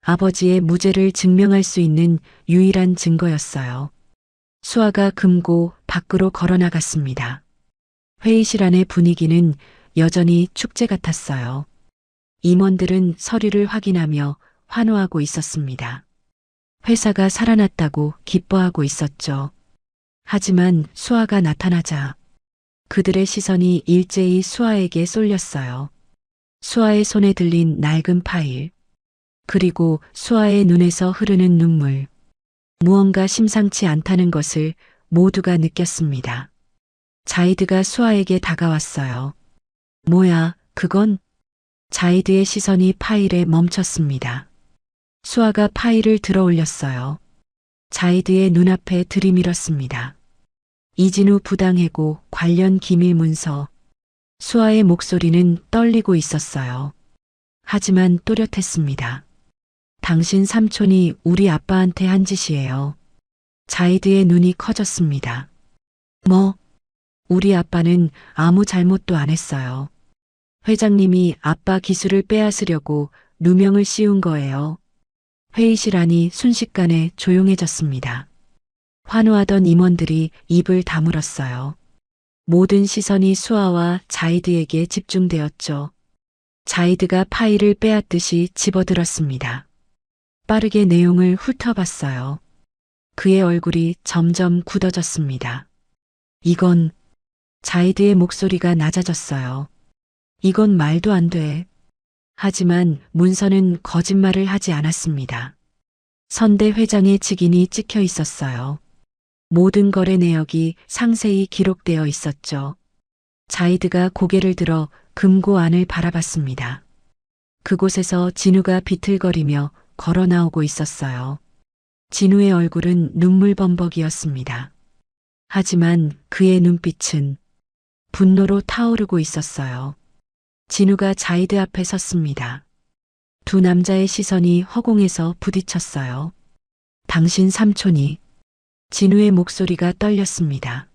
아버지의 무죄를 증명할 수 있는 유일한 증거였어요. 수아가 금고 밖으로 걸어나갔습니다. 회의실 안의 분위기는 여전히 축제 같았어요. 임원들은 서류를 확인하며 환호하고 있었습니다. 회사가 살아났다고 기뻐하고 있었죠. 하지만 수아가 나타나자 그들의 시선이 일제히 수아에게 쏠렸어요. 수아의 손에 들린 낡은 파일, 그리고 수아의 눈에서 흐르는 눈물. 무언가 심상치 않다는 것을 모두가 느꼈습니다. 자이드가 수아에게 다가왔어요. 뭐야, 그건? 자이드의 시선이 파일에 멈췄습니다. 수아가 파일을 들어 올렸어요. 자이드의 눈앞에 들이밀었습니다. 이진우 부당해고 관련 기밀 문서. 수아의 목소리는 떨리고 있었어요. 하지만 또렷했습니다. 당신 삼촌이 우리 아빠한테 한 짓이에요. 자이드의 눈이 커졌습니다. 뭐? 우리 아빠는 아무 잘못도 안 했어요. 회장님이 아빠 기술을 빼앗으려고 누명을 씌운 거예요. 회의실 안이 순식간에 조용해졌습니다. 환호하던 임원들이 입을 다물었어요. 모든 시선이 수아와 자이드에게 집중되었죠. 자이드가 파일을 빼앗듯이 집어들었습니다. 빠르게 내용을 훑어봤어요. 그의 얼굴이 점점 굳어졌습니다. 이건 자이드의 목소리가 낮아졌어요. 이건 말도 안 돼. 하지만 문서는 거짓말을 하지 않았습니다. 선대 회장의 직인이 찍혀 있었어요. 모든 거래 내역이 상세히 기록되어 있었죠. 자이드가 고개를 들어 금고 안을 바라봤습니다. 그곳에서 진우가 비틀거리며 걸어 나오고 있었어요. 진우의 얼굴은 눈물범벅이었습니다. 하지만 그의 눈빛은 분노로 타오르고 있었어요. 진우가 자이드 앞에 섰습니다. 두 남자의 시선이 허공에서 부딪혔어요. 당신 삼촌이. 진우의 목소리가 떨렸습니다.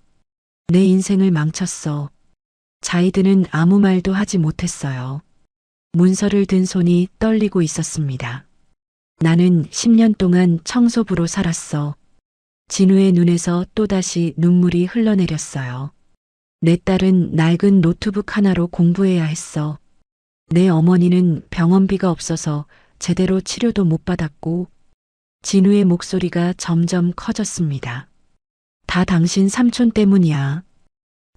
내 인생을 망쳤어. 자이드는 아무 말도 하지 못했어요. 문서를 든 손이 떨리고 있었습니다. 나는 10년 동안 청소부로 살았어. 진우의 눈에서 또다시 눈물이 흘러내렸어요. 내 딸은 낡은 노트북 하나로 공부해야 했어. 내 어머니는 병원비가 없어서 제대로 치료도 못 받았고, 진우의 목소리가 점점 커졌습니다. 다 당신 삼촌 때문이야.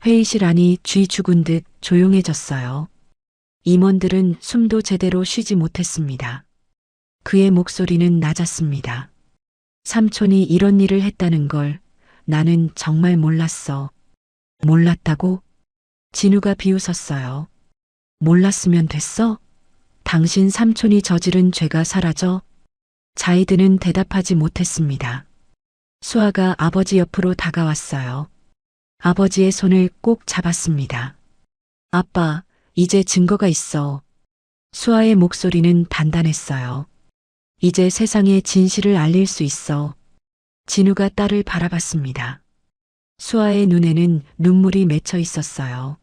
회의실 안이 쥐 죽은 듯 조용해졌어요. 임원들은 숨도 제대로 쉬지 못했습니다. 그의 목소리는 낮았습니다. 삼촌이 이런 일을 했다는 걸 나는 정말 몰랐어. 몰랐다고? 진우가 비웃었어요. 몰랐으면 됐어? 당신 삼촌이 저지른 죄가 사라져? 자이드는 대답하지 못했습니다. 수아가 아버지 옆으로 다가왔어요. 아버지의 손을 꼭 잡았습니다. 아빠, 이제 증거가 있어. 수아의 목소리는 단단했어요. 이제 세상에 진실을 알릴 수 있어. 진우가 딸을 바라봤습니다. 수아의 눈에는 눈물이 맺혀 있었어요.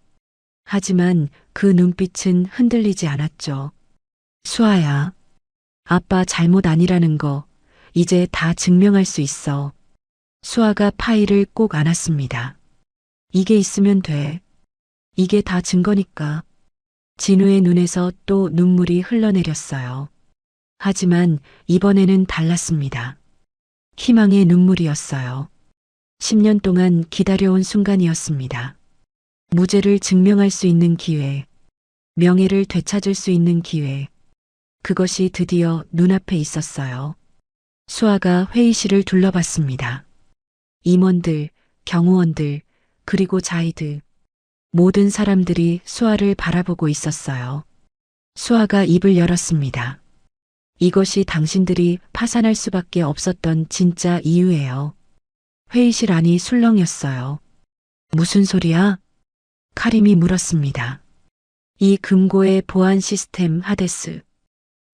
하지만 그 눈빛은 흔들리지 않았죠. 수아야, 아빠 잘못 아니라는 거 이제 다 증명할 수 있어. 수아가 파일을 꼭 안았습니다. 이게 있으면 돼. 이게 다 증거니까. 진우의 눈에서 또 눈물이 흘러내렸어요. 하지만 이번에는 달랐습니다. 희망의 눈물이었어요. 10년 동안 기다려온 순간이었습니다. 무죄를 증명할 수 있는 기회, 명예를 되찾을 수 있는 기회. 그것이 드디어 눈앞에 있었어요. 수아가 회의실을 둘러봤습니다. 임원들, 경호원들, 그리고 자이드. 모든 사람들이 수아를 바라보고 있었어요. 수아가 입을 열었습니다. 이것이 당신들이 파산할 수밖에 없었던 진짜 이유예요. 회의실 안이 술렁였어요. 무슨 소리야? 카림이 물었습니다. 이 금고의 보안 시스템 하데스.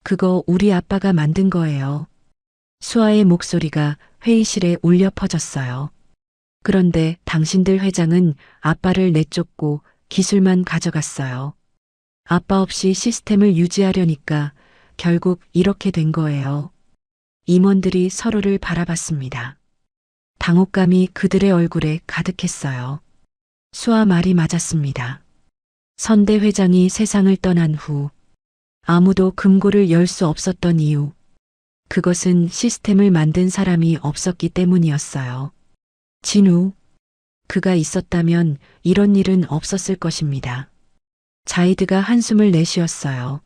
그거 우리 아빠가 만든 거예요. 수아의 목소리가 회의실에 울려 퍼졌어요. 그런데 당신들 회장은 아빠를 내쫓고 기술만 가져갔어요. 아빠 없이 시스템을 유지하려니까 결국 이렇게 된 거예요. 임원들이 서로를 바라봤습니다. 당혹감이 그들의 얼굴에 가득했어요. 수아 말이 맞았습니다. 선대 회장이 세상을 떠난 후 아무도 금고를 열 수 없었던 이유. 그것은 시스템을 만든 사람이 없었기 때문이었어요. 진우. 그가 있었다면 이런 일은 없었을 것입니다. 자이드가 한숨을 내쉬었어요.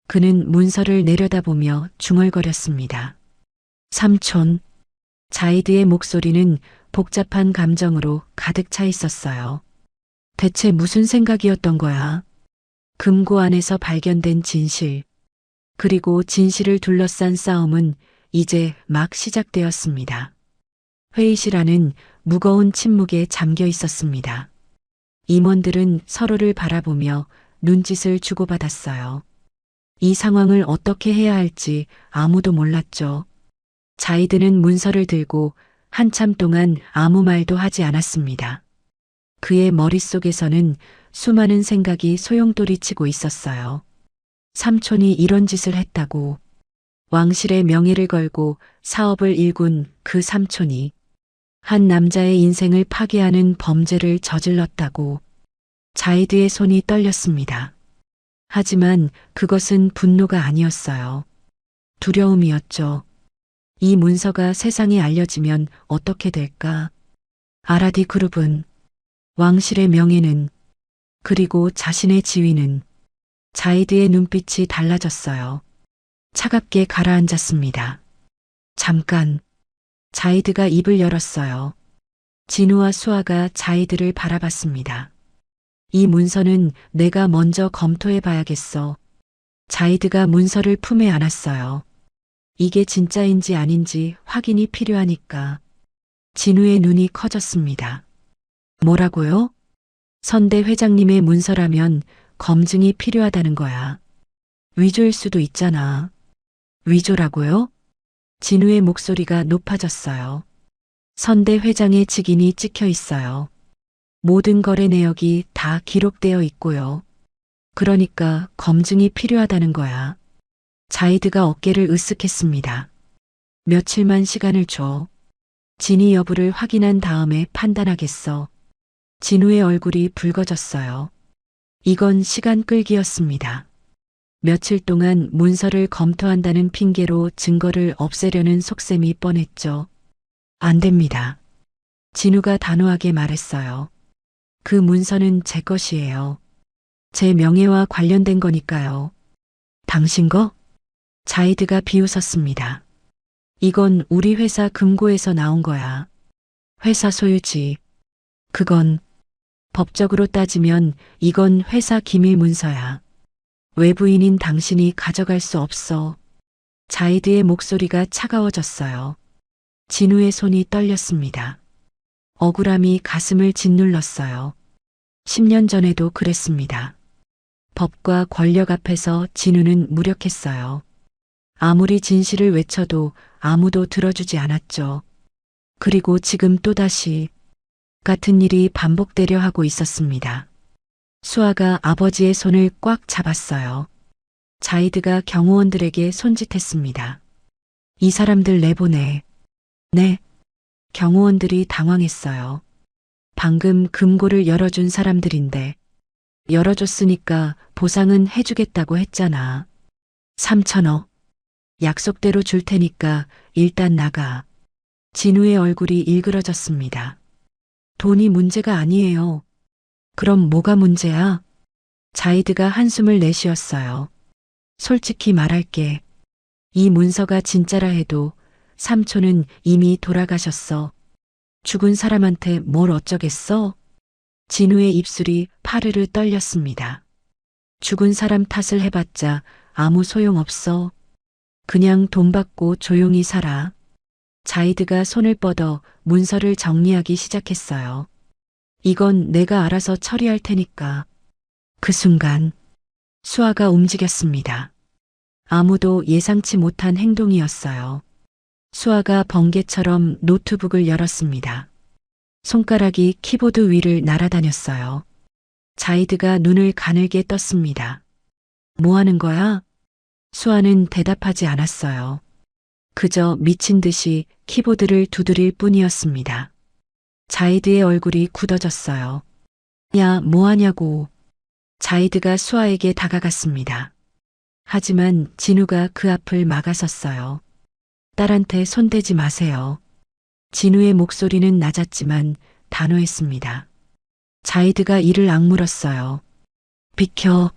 그는 문서를 내려다보며 중얼거렸습니다. 삼촌. 자이드의 목소리는 복잡한 감정으로 가득 차 있었어요. 대체 무슨 생각이었던 거야? 금고 안에서 발견된 진실. 그리고 진실을 둘러싼 싸움은 이제 막 시작되었습니다. 회의실 안은 무거운 침묵에 잠겨 있었습니다. 임원들은 서로를 바라보며 눈짓을 주고받았어요. 이 상황을 어떻게 해야 할지 아무도 몰랐죠. 자이드는 문서를 들고 한참 동안 아무 말도 하지 않았습니다. 그의 머릿속에서는 수많은 생각이 소용돌이치고 있었어요. 삼촌이 이런 짓을 했다고. 왕실의 명예를 걸고 사업을 일군 그 삼촌이 한 남자의 인생을 파괴하는 범죄를 저질렀다고. 자이드의 손이 떨렸습니다. 하지만 그것은 분노가 아니었어요. 두려움이었죠. 이 문서가 세상에 알려지면 어떻게 될까? 아라디 그룹은, 왕실의 명예는, 그리고 자신의 지위는. 자이드의 눈빛이 달라졌어요. 차갑게 가라앉았습니다. 잠깐. 자이드가 입을 열었어요. 진우와 수아가 자이드를 바라봤습니다. 이 문서는 내가 먼저 검토해 봐야겠어. 자이드가 문서를 품에 안았어요. 이게 진짜인지 아닌지 확인이 필요하니까. 진우의 눈이 커졌습니다. 뭐라고요? 선대 회장님의 문서라면 검증이 필요하다는 거야. 위조일 수도 있잖아. 위조라고요? 진우의 목소리가 높아졌어요. 선대 회장의 직인이 찍혀 있어요. 모든 거래 내역이 다 기록되어 있고요. 그러니까 검증이 필요하다는 거야. 자이드가 어깨를 으쓱했습니다. 며칠만 시간을 줘. 진위 여부를 확인한 다음에 판단하겠어. 진우의 얼굴이 붉어졌어요. 이건 시간 끌기였습니다. 며칠 동안 문서를 검토한다는 핑계로 증거를 없애려는 속셈이 뻔했죠. 안 됩니다. 진우가 단호하게 말했어요. 그 문서는 제 것이에요. 제 명예와 관련된 거니까요. 당신 거? 자이드가 비웃었습니다. 이건 우리 회사 금고에서 나온 거야. 회사 소유지. 그건 법적으로 따지면 이건 회사 기밀 문서야. 외부인인 당신이 가져갈 수 없어. 자이드의 목소리가 차가워졌어요. 진우의 손이 떨렸습니다. 억울함이 가슴을 짓눌렀어요. 10년 전에도 그랬습니다. 법과 권력 앞에서 진우는 무력했어요. 아무리 진실을 외쳐도 아무도 들어주지 않았죠. 그리고 지금 또다시 같은 일이 반복되려 하고 있었습니다. 수아가 아버지의 손을 꽉 잡았어요. 자이드가 경호원들에게 손짓했습니다. 이 사람들 내보내. 네. 경호원들이 당황했어요. 방금 금고를 열어준 사람들인데 열어줬으니까 보상은 해주겠다고 했잖아. 3천억. 약속대로 줄 테니까 일단 나가. 진우의 얼굴이 일그러졌습니다. 돈이 문제가 아니에요. 그럼 뭐가 문제야? 자이드가 한숨을 내쉬었어요. 솔직히 말할게. 이 문서가 진짜라 해도 삼촌은 이미 돌아가셨어. 죽은 사람한테 뭘 어쩌겠어? 진우의 입술이 파르르 떨렸습니다. 죽은 사람 탓을 해봤자 아무 소용없어. 그냥 돈 받고 조용히 살아. 자이드가 손을 뻗어 문서를 정리하기 시작했어요. 이건 내가 알아서 처리할 테니까. 그 순간 수아가 움직였습니다. 아무도 예상치 못한 행동이었어요. 수아가 번개처럼 노트북을 열었습니다. 손가락이 키보드 위를 날아다녔어요. 자이드가 눈을 가늘게 떴습니다. 뭐 하는 거야? 수아는 대답하지 않았어요. 그저 미친 듯이 키보드를 두드릴 뿐이었습니다. 자이드의 얼굴이 굳어졌어요. 야, 뭐 하냐고. 자이드가 수아에게 다가갔습니다. 하지만 진우가 그 앞을 막아섰어요. 딸한테 손대지 마세요. 진우의 목소리는 낮았지만 단호했습니다. 자이드가 이를 악물었어요. 비켜.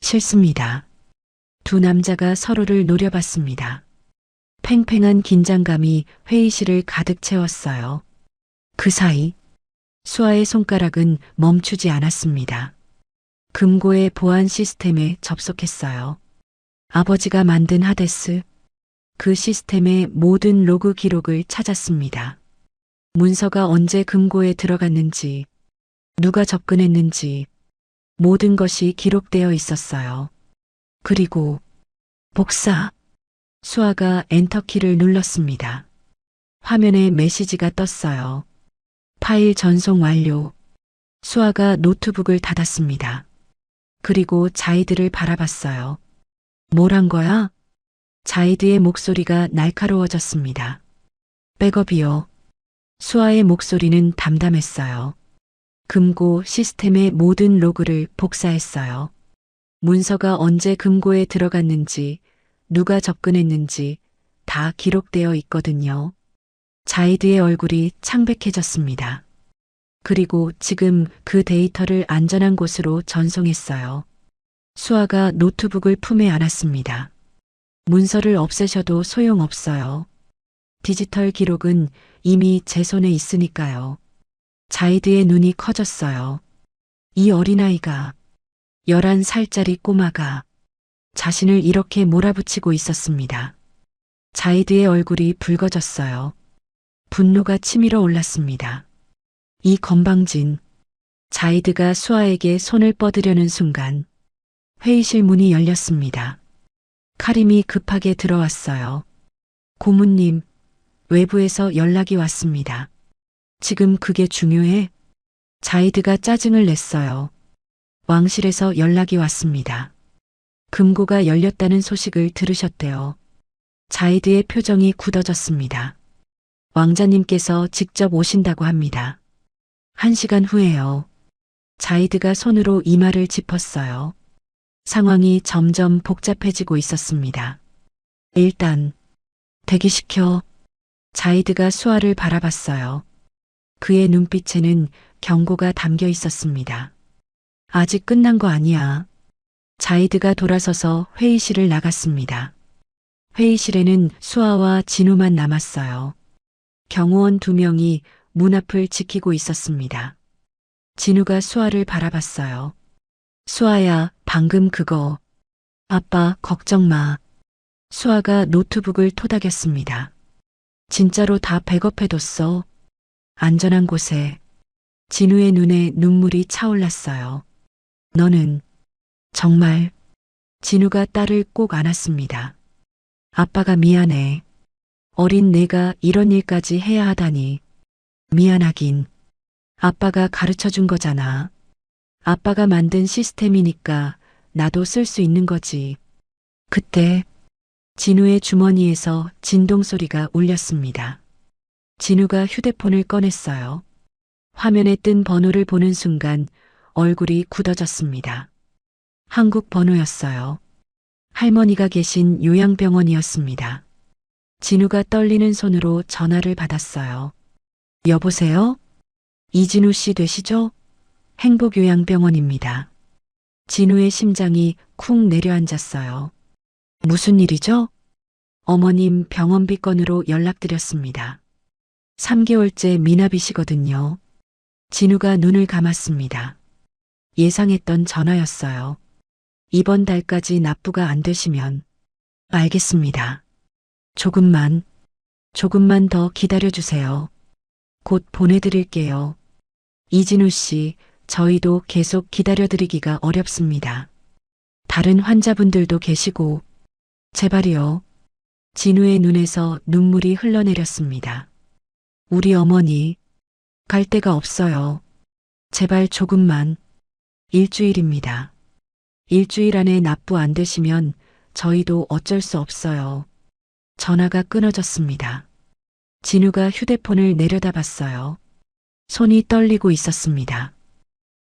싫습니다. 두 남자가 서로를 노려봤습니다. 팽팽한 긴장감이 회의실을 가득 채웠어요. 그 사이 수아의 손가락은 멈추지 않았습니다. 금고의 보안 시스템에 접속했어요. 아버지가 만든 하데스, 그 시스템의 모든 로그 기록을 찾았습니다. 문서가 언제 금고에 들어갔는지, 누가 접근했는지, 모든 것이 기록되어 있었어요. 그리고 복사. 수아가 엔터키를 눌렀습니다. 화면에 메시지가 떴어요. 파일 전송 완료. 수아가 노트북을 닫았습니다. 그리고 자이드를 바라봤어요. 뭘 한 거야? 자이드의 목소리가 날카로워졌습니다. 백업이요. 수아의 목소리는 담담했어요. 금고 시스템의 모든 로그를 복사했어요. 문서가 언제 금고에 들어갔는지, 누가 접근했는지 다 기록되어 있거든요. 자이드의 얼굴이 창백해졌습니다. 그리고 지금 그 데이터를 안전한 곳으로 전송했어요. 수아가 노트북을 품에 안았습니다. 문서를 없애셔도 소용없어요. 디지털 기록은 이미 제 손에 있으니까요. 자이드의 눈이 커졌어요. 이 어린아이가, 11살짜리 꼬마가 자신을 이렇게 몰아붙이고 있었습니다. 자이드의 얼굴이 붉어졌어요. 분노가 치밀어 올랐습니다. 이 건방진. 자이드가 수아에게 손을 뻗으려는 순간 회의실 문이 열렸습니다. 카림이 급하게 들어왔어요. 고문님, 외부에서 연락이 왔습니다. 지금 그게 중요해? 자이드가 짜증을 냈어요. 왕실에서 연락이 왔습니다. 금고가 열렸다는 소식을 들으셨대요. 자이드의 표정이 굳어졌습니다. 왕자님께서 직접 오신다고 합니다. 1시간 후에요. 자이드가 손으로 이마를 짚었어요. 상황이 점점 복잡해지고 있었습니다. 일단 대기시켜. 자이드가 수아를 바라봤어요. 그의 눈빛에는 경고가 담겨 있었습니다. 아직 끝난 거 아니야. 자이드가 돌아서서 회의실을 나갔습니다. 회의실에는 수아와 진우만 남았어요. 경호원 2명이 문 앞을 지키고 있었습니다. 진우가 수아를 바라봤어요. 수아야, 방금 그거. 아빠, 걱정 마. 수아가 노트북을 토닥였습니다. 진짜로 다 백업해뒀어. 안전한 곳에. 진우의 눈에 눈물이 차올랐어요. 너는 정말. 진우가 딸을 꼭 안았습니다. 아빠가 미안해. 어린 내가 이런 일까지 해야 하다니. 미안하긴. 아빠가 가르쳐 준 거잖아. 아빠가 만든 시스템이니까 나도 쓸 수 있는 거지. 그때 진우의 주머니에서 진동 소리가 울렸습니다. 진우가 휴대폰을 꺼냈어요. 화면에 뜬 번호를 보는 순간 얼굴이 굳어졌습니다. 한국 번호였어요. 할머니가 계신 요양병원이었습니다. 진우가 떨리는 손으로 전화를 받았어요. 여보세요? 이진우 씨 되시죠? 행복요양병원입니다. 진우의 심장이 쿵 내려앉았어요. 무슨 일이죠? 어머님 병원비 건으로 연락드렸습니다. 3개월째 미납이시거든요. 진우가 눈을 감았습니다. 예상했던 전화였어요. 이번 달까지 납부가 안 되시면. 알겠습니다. 조금만 더 기다려주세요. 곧 보내드릴게요. 이진우 씨, 저희도 계속 기다려드리기가 어렵습니다. 다른 환자분들도 계시고. 제발이요. 진우의 눈에서 눈물이 흘러내렸습니다. 우리 어머니, 갈 데가 없어요. 제발 조금만. 일주일입니다. 일주일 안에 납부 안 되시면 저희도 어쩔 수 없어요. 전화가 끊어졌습니다. 진우가 휴대폰을 내려다봤어요. 손이 떨리고 있었습니다.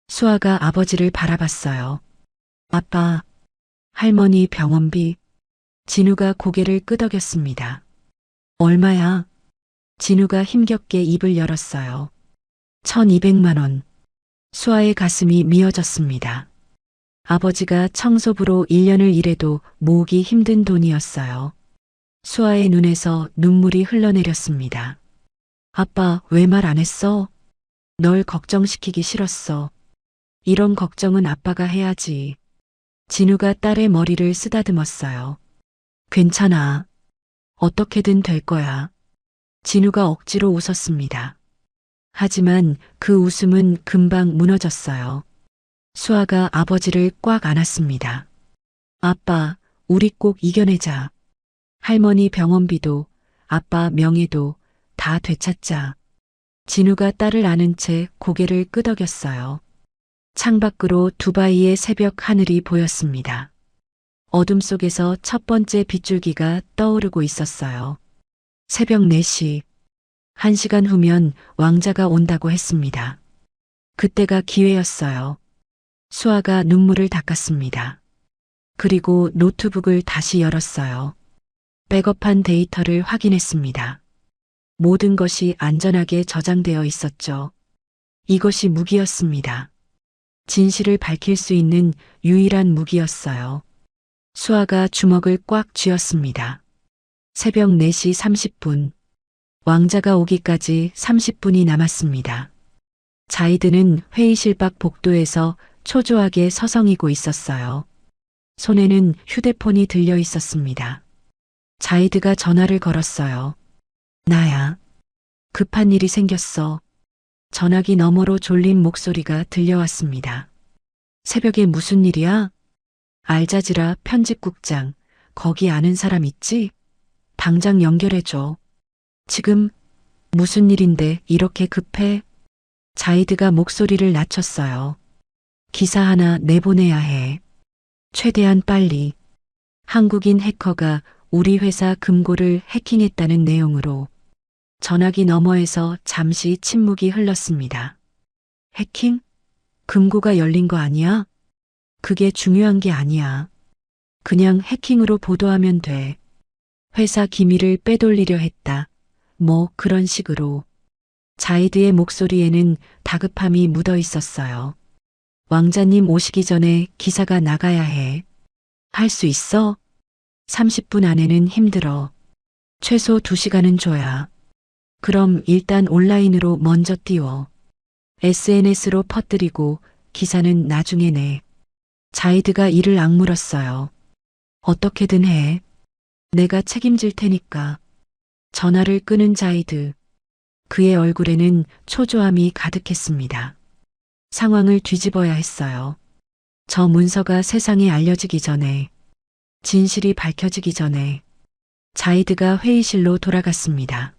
수아가 아버지를 바라봤어요. 아빠, 할머니 병원비. 진우가 고개를 끄덕였습니다. 얼마야? 진우가 힘겹게 입을 열었어요. 1200만 원. 수아의 가슴이 미어졌습니다. 아버지가 청소부로 1년을 일해도 모으기 힘든 돈이었어요. 수아의 눈에서 눈물이 흘러내렸습니다. 아빠, 왜 말 안 했어? 널 걱정시키기 싫었어. 이런 걱정은 아빠가 해야지. 진우가 딸의 머리를 쓰다듬었어요. 괜찮아. 어떻게든 될 거야. 진우가 억지로 웃었습니다. 하지만 그 웃음은 금방 무너졌어요. 수아가 아버지를 꽉 안았습니다. 아빠, 우리 꼭 이겨내자. 할머니 병원비도, 아빠 명예도 다 되찾자. 진우가 딸을 안은 채 고개를 끄덕였어요. 창밖으로 두바이의 새벽 하늘이 보였습니다. 어둠 속에서 첫 번째 빗줄기가 떠오르고 있었어요. 새벽 4시. 1시간 후면 왕자가 온다고 했습니다. 그때가 기회였어요. 수아가 눈물을 닦았습니다. 그리고 노트북을 다시 열었어요. 백업한 데이터를 확인했습니다. 모든 것이 안전하게 저장되어 있었죠. 이것이 무기였습니다. 진실을 밝힐 수 있는 유일한 무기였어요. 수아가 주먹을 꽉 쥐었습니다. 새벽 4시 30분. 왕자가 오기까지 30분이 남았습니다. 자이드는 회의실 밖 복도에서 초조하게 서성이고 있었어요. 손에는 휴대폰이 들려 있었습니다. 자이드가 전화를 걸었어요. 나야. 급한 일이 생겼어. 전화기 너머로 졸린 목소리가 들려왔습니다. 새벽에 무슨 일이야? 알자지라 편집국장, 거기 아는 사람 있지? 당장 연결해줘. 지금 무슨 일인데 이렇게 급해? 자이드가 목소리를 낮췄어요. 기사 하나 내보내야 해. 최대한 빨리. 한국인 해커가 우리 회사 금고를 해킹했다는 내용으로. 전화기 너머에서 잠시 침묵이 흘렀습니다. 해킹? 금고가 열린 거 아니야? 그게 중요한 게 아니야. 그냥 해킹으로 보도하면 돼. 회사 기밀을 빼돌리려 했다. 뭐 그런 식으로. 자이드의 목소리에는 다급함이 묻어 있었어요. 왕자님 오시기 전에 기사가 나가야 해. 할 수 있어? 30분 안에는 힘들어. 최소 2시간은 줘야. 그럼 일단 온라인으로 먼저 띄워. SNS로 퍼뜨리고 기사는 나중에 내. 자이드가 이를 악물었어요. 어떻게든 해. 내가 책임질 테니까. 전화를 끄는 자이드. 그의 얼굴에는 초조함이 가득했습니다. 상황을 뒤집어야 했어요. 저 문서가 세상에 알려지기 전에, 진실이 밝혀지기 전에. 자이드가 회의실로 돌아갔습니다.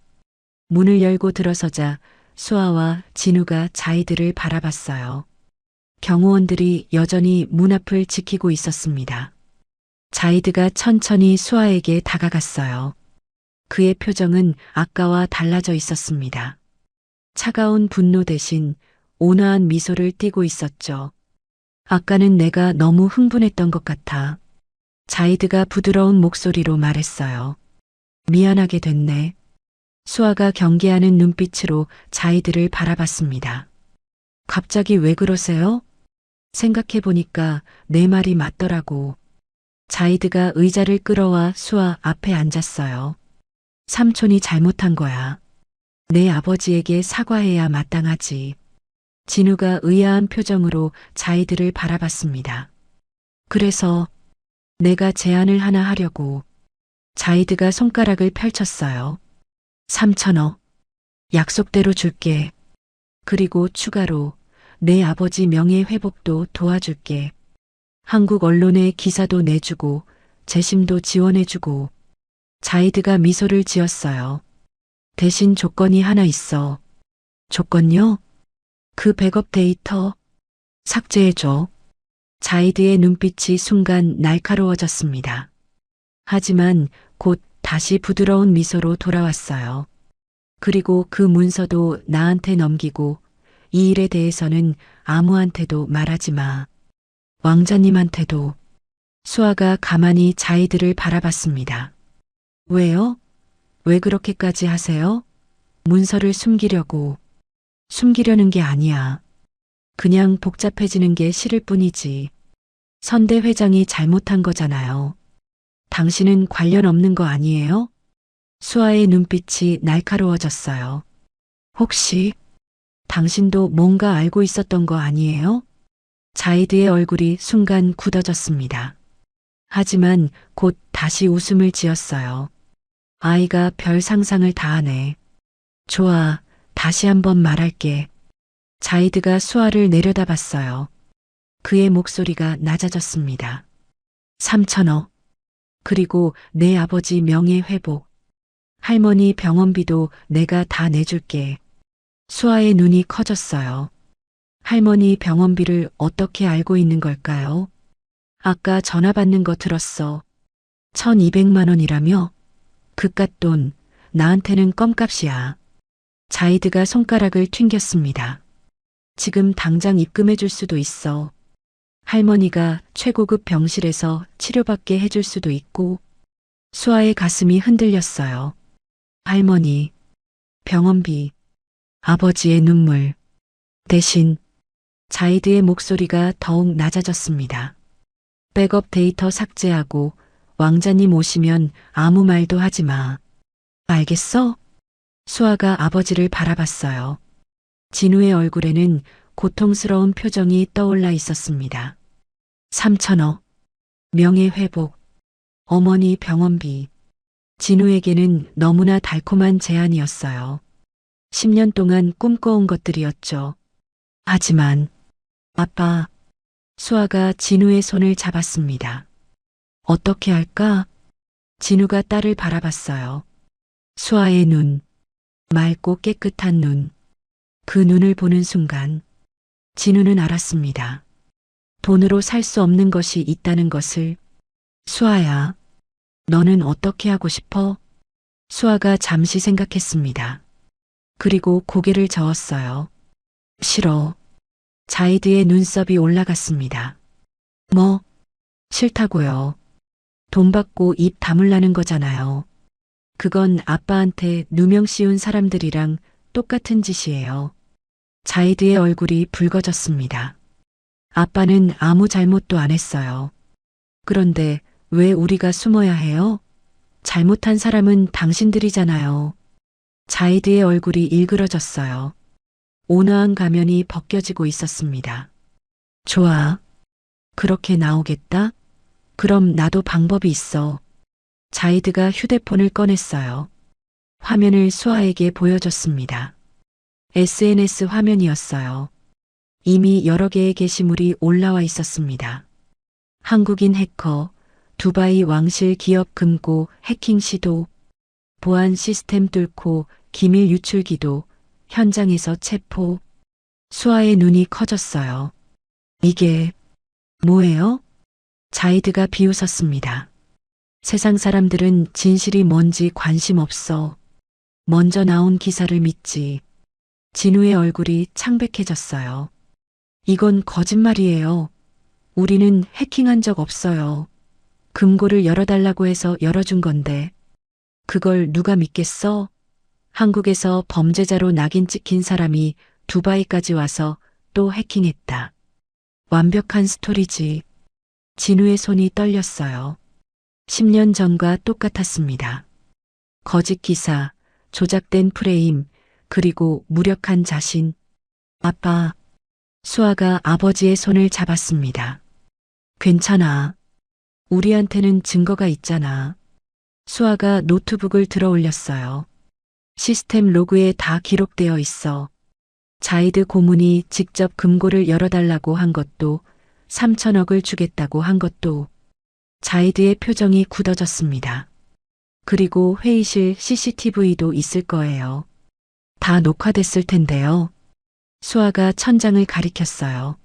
문을 열고 들어서자 수아와 진우가 자이드를 바라봤어요. 경호원들이 여전히 문 앞을 지키고 있었습니다. 자이드가 천천히 수아에게 다가갔어요. 그의 표정은 아까와 달라져 있었습니다. 차가운 분노 대신 온화한 미소를 띠고 있었죠. 아까는 내가 너무 흥분했던 것 같아. 자이드가 부드러운 목소리로 말했어요. 미안하게 됐네. 수아가 경계하는 눈빛으로 자이드를 바라봤습니다. 갑자기 왜 그러세요? 생각해보니까 내 말이 맞더라고. 자이드가 의자를 끌어와 수아 앞에 앉았어요. 삼촌이 잘못한 거야. 내 아버지에게 사과해야 마땅하지. 진우가 의아한 표정으로 자이드를 바라봤습니다. 그래서 내가 제안을 하나 하려고. 자이드가 손가락을 펼쳤어요. 3,000억. 약속대로 줄게. 그리고 추가로 내 아버지 명예 회복도 도와줄게. 한국 언론에 기사도 내주고 재심도 지원해주고. 자이드가 미소를 지었어요. 대신 조건이 하나 있어. 조건요? 그 백업 데이터 삭제해줘. 자이드의 눈빛이 순간 날카로워졌습니다. 하지만 곧 다시 부드러운 미소로 돌아왔어요. 그리고 그 문서도 나한테 넘기고 이 일에 대해서는 아무한테도 말하지 마. 왕자님한테도. 수아가 가만히 자이드를 바라봤습니다. 왜요? 왜 그렇게까지 하세요? 문서를 숨기려고. 숨기려는 게 아니야. 그냥 복잡해지는 게 싫을 뿐이지. 선대 회장이 잘못한 거잖아요. 당신은 관련 없는 거 아니에요? 수아의 눈빛이 날카로워졌어요. 혹시 당신도 뭔가 알고 있었던 거 아니에요? 자이드의 얼굴이 순간 굳어졌습니다. 하지만 곧 다시 웃음을 지었어요. 아이가 별 상상을 다 하네. 좋아, 다시 한번 말할게. 자이드가 수아를 내려다봤어요. 그의 목소리가 낮아졌습니다. 3,000억. 그리고 내 아버지 명예 회복. 할머니 병원비도 내가 다 내줄게. 수아의 눈이 커졌어요. 할머니 병원비를 어떻게 알고 있는 걸까요? 아까 전화 받는 거 들었어. 1,200만 원이라며? 그깟 돈, 나한테는 껌값이야. 자이드가 손가락을 튕겼습니다. 지금 당장 입금해 줄 수도 있어. 할머니가 최고급 병실에서 치료받게 해줄 수도 있고. 수아의 가슴이 흔들렸어요. 할머니, 병원비, 아버지의 눈물. 대신 자이드의 목소리가 더욱 낮아졌습니다. 백업 데이터 삭제하고 왕자님 오시면 아무 말도 하지 마. 알겠어? 수아가 아버지를 바라봤어요. 진우의 얼굴에는 고통스러운 표정이 떠올라 있었습니다. 3,000억. 명예회복. 어머니 병원비. 진우에게는 너무나 달콤한 제안이었어요. 10년 동안 꿈꿔온 것들이었죠. 하지만 아빠. 수아가 진우의 손을 잡았습니다. 어떻게 할까? 진우가 딸을 바라봤어요. 수아의 눈. 맑고 깨끗한 눈. 그 눈을 보는 순간 진우는 알았습니다. 돈으로 살 수 없는 것이 있다는 것을. 수아야, 너는 어떻게 하고 싶어? 수아가 잠시 생각했습니다. 그리고 고개를 저었어요. 싫어. 자이드의 눈썹이 올라갔습니다. 뭐? 싫다고요. 돈 받고 입 다물라는 거잖아요. 그건 아빠한테 누명 씌운 사람들이랑 똑같은 짓이에요. 자이드의 얼굴이 붉어졌습니다. 아빠는 아무 잘못도 안 했어요. 그런데 왜 우리가 숨어야 해요? 잘못한 사람은 당신들이잖아요. 자이드의 얼굴이 일그러졌어요. 온화한 가면이 벗겨지고 있었습니다. 좋아. 그렇게 나오겠다? 그럼 나도 방법이 있어. 자이드가 휴대폰을 꺼냈어요. 화면을 수아에게 보여줬습니다. SNS 화면이었어요. 이미 여러 개의 게시물이 올라와 있었습니다. 한국인 해커, 두바이 왕실 기업 금고 해킹 시도, 보안 시스템 뚫고 기밀 유출 기도, 현장에서 체포. 수아의 눈이 커졌어요. 이게 뭐예요? 자이드가 비웃었습니다. 세상 사람들은 진실이 뭔지 관심 없어. 먼저 나온 기사를 믿지. 진우의 얼굴이 창백해졌어요. 이건 거짓말이에요. 우리는 해킹한 적 없어요. 금고를 열어달라고 해서 열어준 건데. 그걸 누가 믿겠어? 한국에서 범죄자로 낙인 찍힌 사람이 두바이까지 와서 또 해킹했다. 완벽한 스토리지. 진우의 손이 떨렸어요. 10년 전과 똑같았습니다. 거짓 기사, 조작된 프레임, 그리고 무력한 자신. 아빠. 수아가 아버지의 손을 잡았습니다. 괜찮아. 우리한테는 증거가 있잖아. 수아가 노트북을 들어 올렸어요. 시스템 로그에 다 기록되어 있어. 자이드 고문이 직접 금고를 열어달라고 한 것도, 3천억을 주겠다고 한 것도. 자이드의 표정이 굳어졌습니다. 그리고 회의실 CCTV도 있을 거예요. 다 녹화됐을 텐데요. 수아가 천장을 가리켰어요.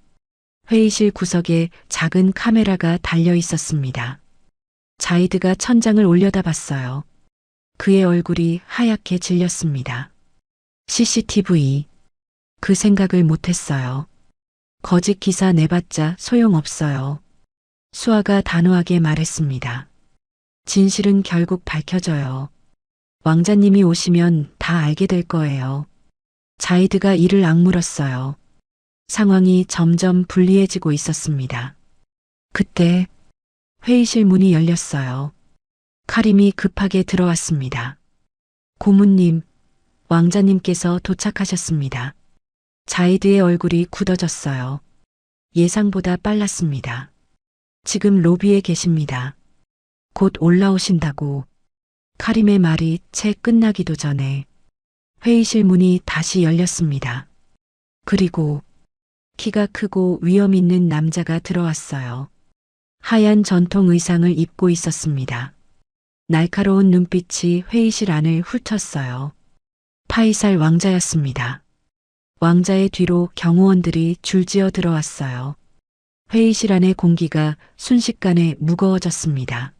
회의실 구석에 작은 카메라가 달려 있었습니다. 자이드가 천장을 올려다봤어요. 그의 얼굴이 하얗게 질렸습니다. CCTV. 그 생각을 못했어요. 거짓 기사 내봤자 소용없어요. 수아가 단호하게 말했습니다. 진실은 결국 밝혀져요. 왕자님이 오시면 다 알게 될 거예요. 자이드가 이를 악물었어요. 상황이 점점 불리해지고 있었습니다. 그때 회의실 문이 열렸어요. 카림이 급하게 들어왔습니다. 고문님, 왕자님께서 도착하셨습니다. 자이드의 얼굴이 굳어졌어요. 예상보다 빨랐습니다. 지금 로비에 계십니다. 곧 올라오신다고. 카림의 말이 채 끝나기도 전에 회의실 문이 다시 열렸습니다. 그리고 키가 크고 위험 있는 남자가 들어왔어요. 하얀 전통 의상을 입고 있었습니다. 날카로운 눈빛이 회의실 안을 훑었어요. 파이살 왕자였습니다. 왕자의 뒤로 경호원들이 줄지어 들어왔어요. 회의실 안의 공기가 순식간에 무거워졌습니다.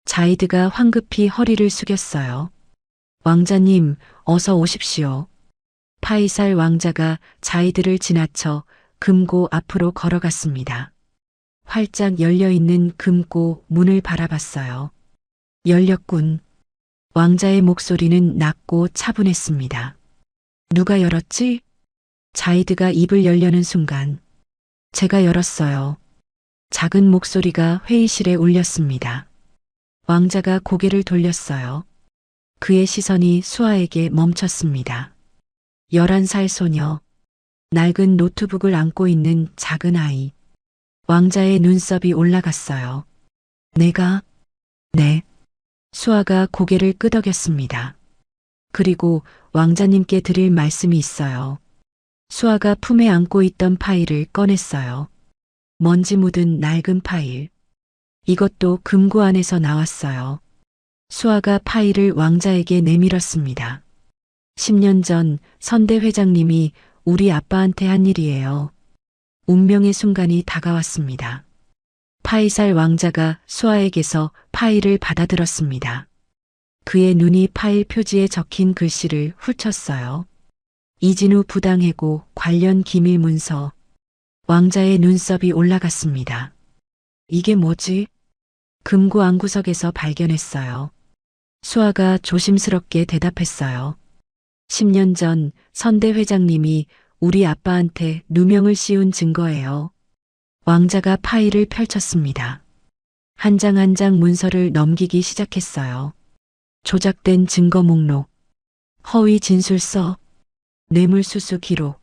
자이드가 황급히 허리를 숙였어요. 왕자님, 어서 오십시오. 파이살 왕자가 자이드를 지나쳐 금고 앞으로 걸어갔습니다. 활짝 열려있는 금고 문을 바라봤어요. 열렸군. 왕자의 목소리는 낮고 차분했습니다. 누가 열었지? 자이드가 입을 열려는 순간 제가 열었어요. 작은 목소리가 회의실에 울렸습니다. 왕자가 고개를 돌렸어요. 그의 시선이 수아에게 멈췄습니다. 11살 소녀, 낡은 노트북을 안고 있는 작은 아이. 왕자의 눈썹이 올라갔어요. 내가? 네. 수아가 고개를 끄덕였습니다. 그리고 왕자님께 드릴 말씀이 있어요. 수아가 품에 안고 있던 파일을 꺼냈어요. 먼지 묻은 낡은 파일. 이것도 금고 안에서 나왔어요. 수아가 파일을 왕자에게 내밀었습니다. 10년 전 선대 회장님이 우리 아빠한테 한 일이에요. 운명의 순간이 다가왔습니다. 파이살 왕자가 수아에게서 파일을 받아들었습니다. 그의 눈이 파일 표지에 적힌 글씨를 훑었어요. 이진우 부당해고 관련 기밀 문서. 왕자의 눈썹이 올라갔습니다. 이게 뭐지? 금고 안구석에서 발견했어요. 수아가 조심스럽게 대답했어요. 10년 전 선대 회장님이 우리 아빠한테 누명을 씌운 증거예요. 왕자가 파일을 펼쳤습니다. 한 장 한 장 문서를 넘기기 시작했어요. 조작된 증거 목록, 허위 진술서, 뇌물수수 기록,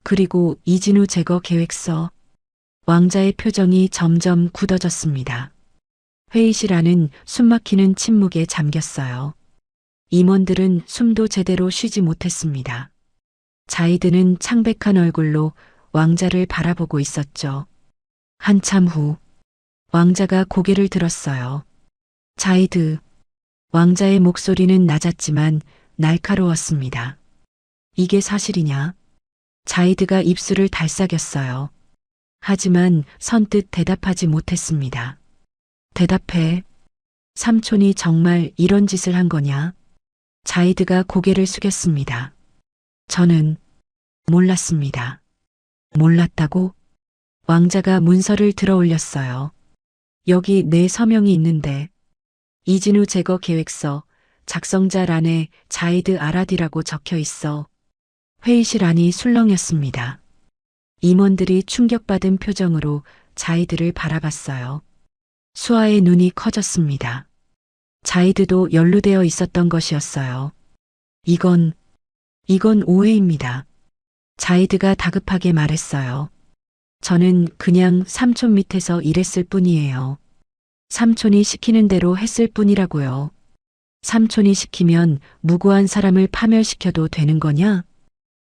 그리고 이진우 제거 계획서. 왕자의 표정이 점점 굳어졌습니다. 회의실 안은 숨막히는 침묵에 잠겼어요. 임원들은 숨도 제대로 쉬지 못했습니다. 자이드는 창백한 얼굴로 왕자를 바라보고 있었죠. 한참 후 왕자가 고개를 들었어요. 자이드. 왕자의 목소리는 낮았지만 날카로웠습니다. 이게 사실이냐? 자이드가 입술을 달싹였어요. 하지만 선뜻 대답하지 못했습니다. 대답해. 삼촌이 정말 이런 짓을 한 거냐? 자이드가 고개를 숙였습니다. 저는 몰랐습니다. 몰랐다고? 왕자가 문서를 들어 올렸어요. 여기 내 서명이 있는데. 이진우 제거 계획서 작성자란에 자이드 아라디라고 적혀 있어. 회의실 안이 술렁였습니다. 임원들이 충격받은 표정으로 자이드를 바라봤어요. 수아의 눈이 커졌습니다. 자이드도 연루되어 있었던 것이었어요. 이건 오해입니다. 자이드가 다급하게 말했어요. 저는 그냥 삼촌 밑에서 일했을 뿐이에요. 삼촌이 시키는 대로 했을 뿐이라고요. 삼촌이 시키면 무고한 사람을 파멸시켜도 되는 거냐?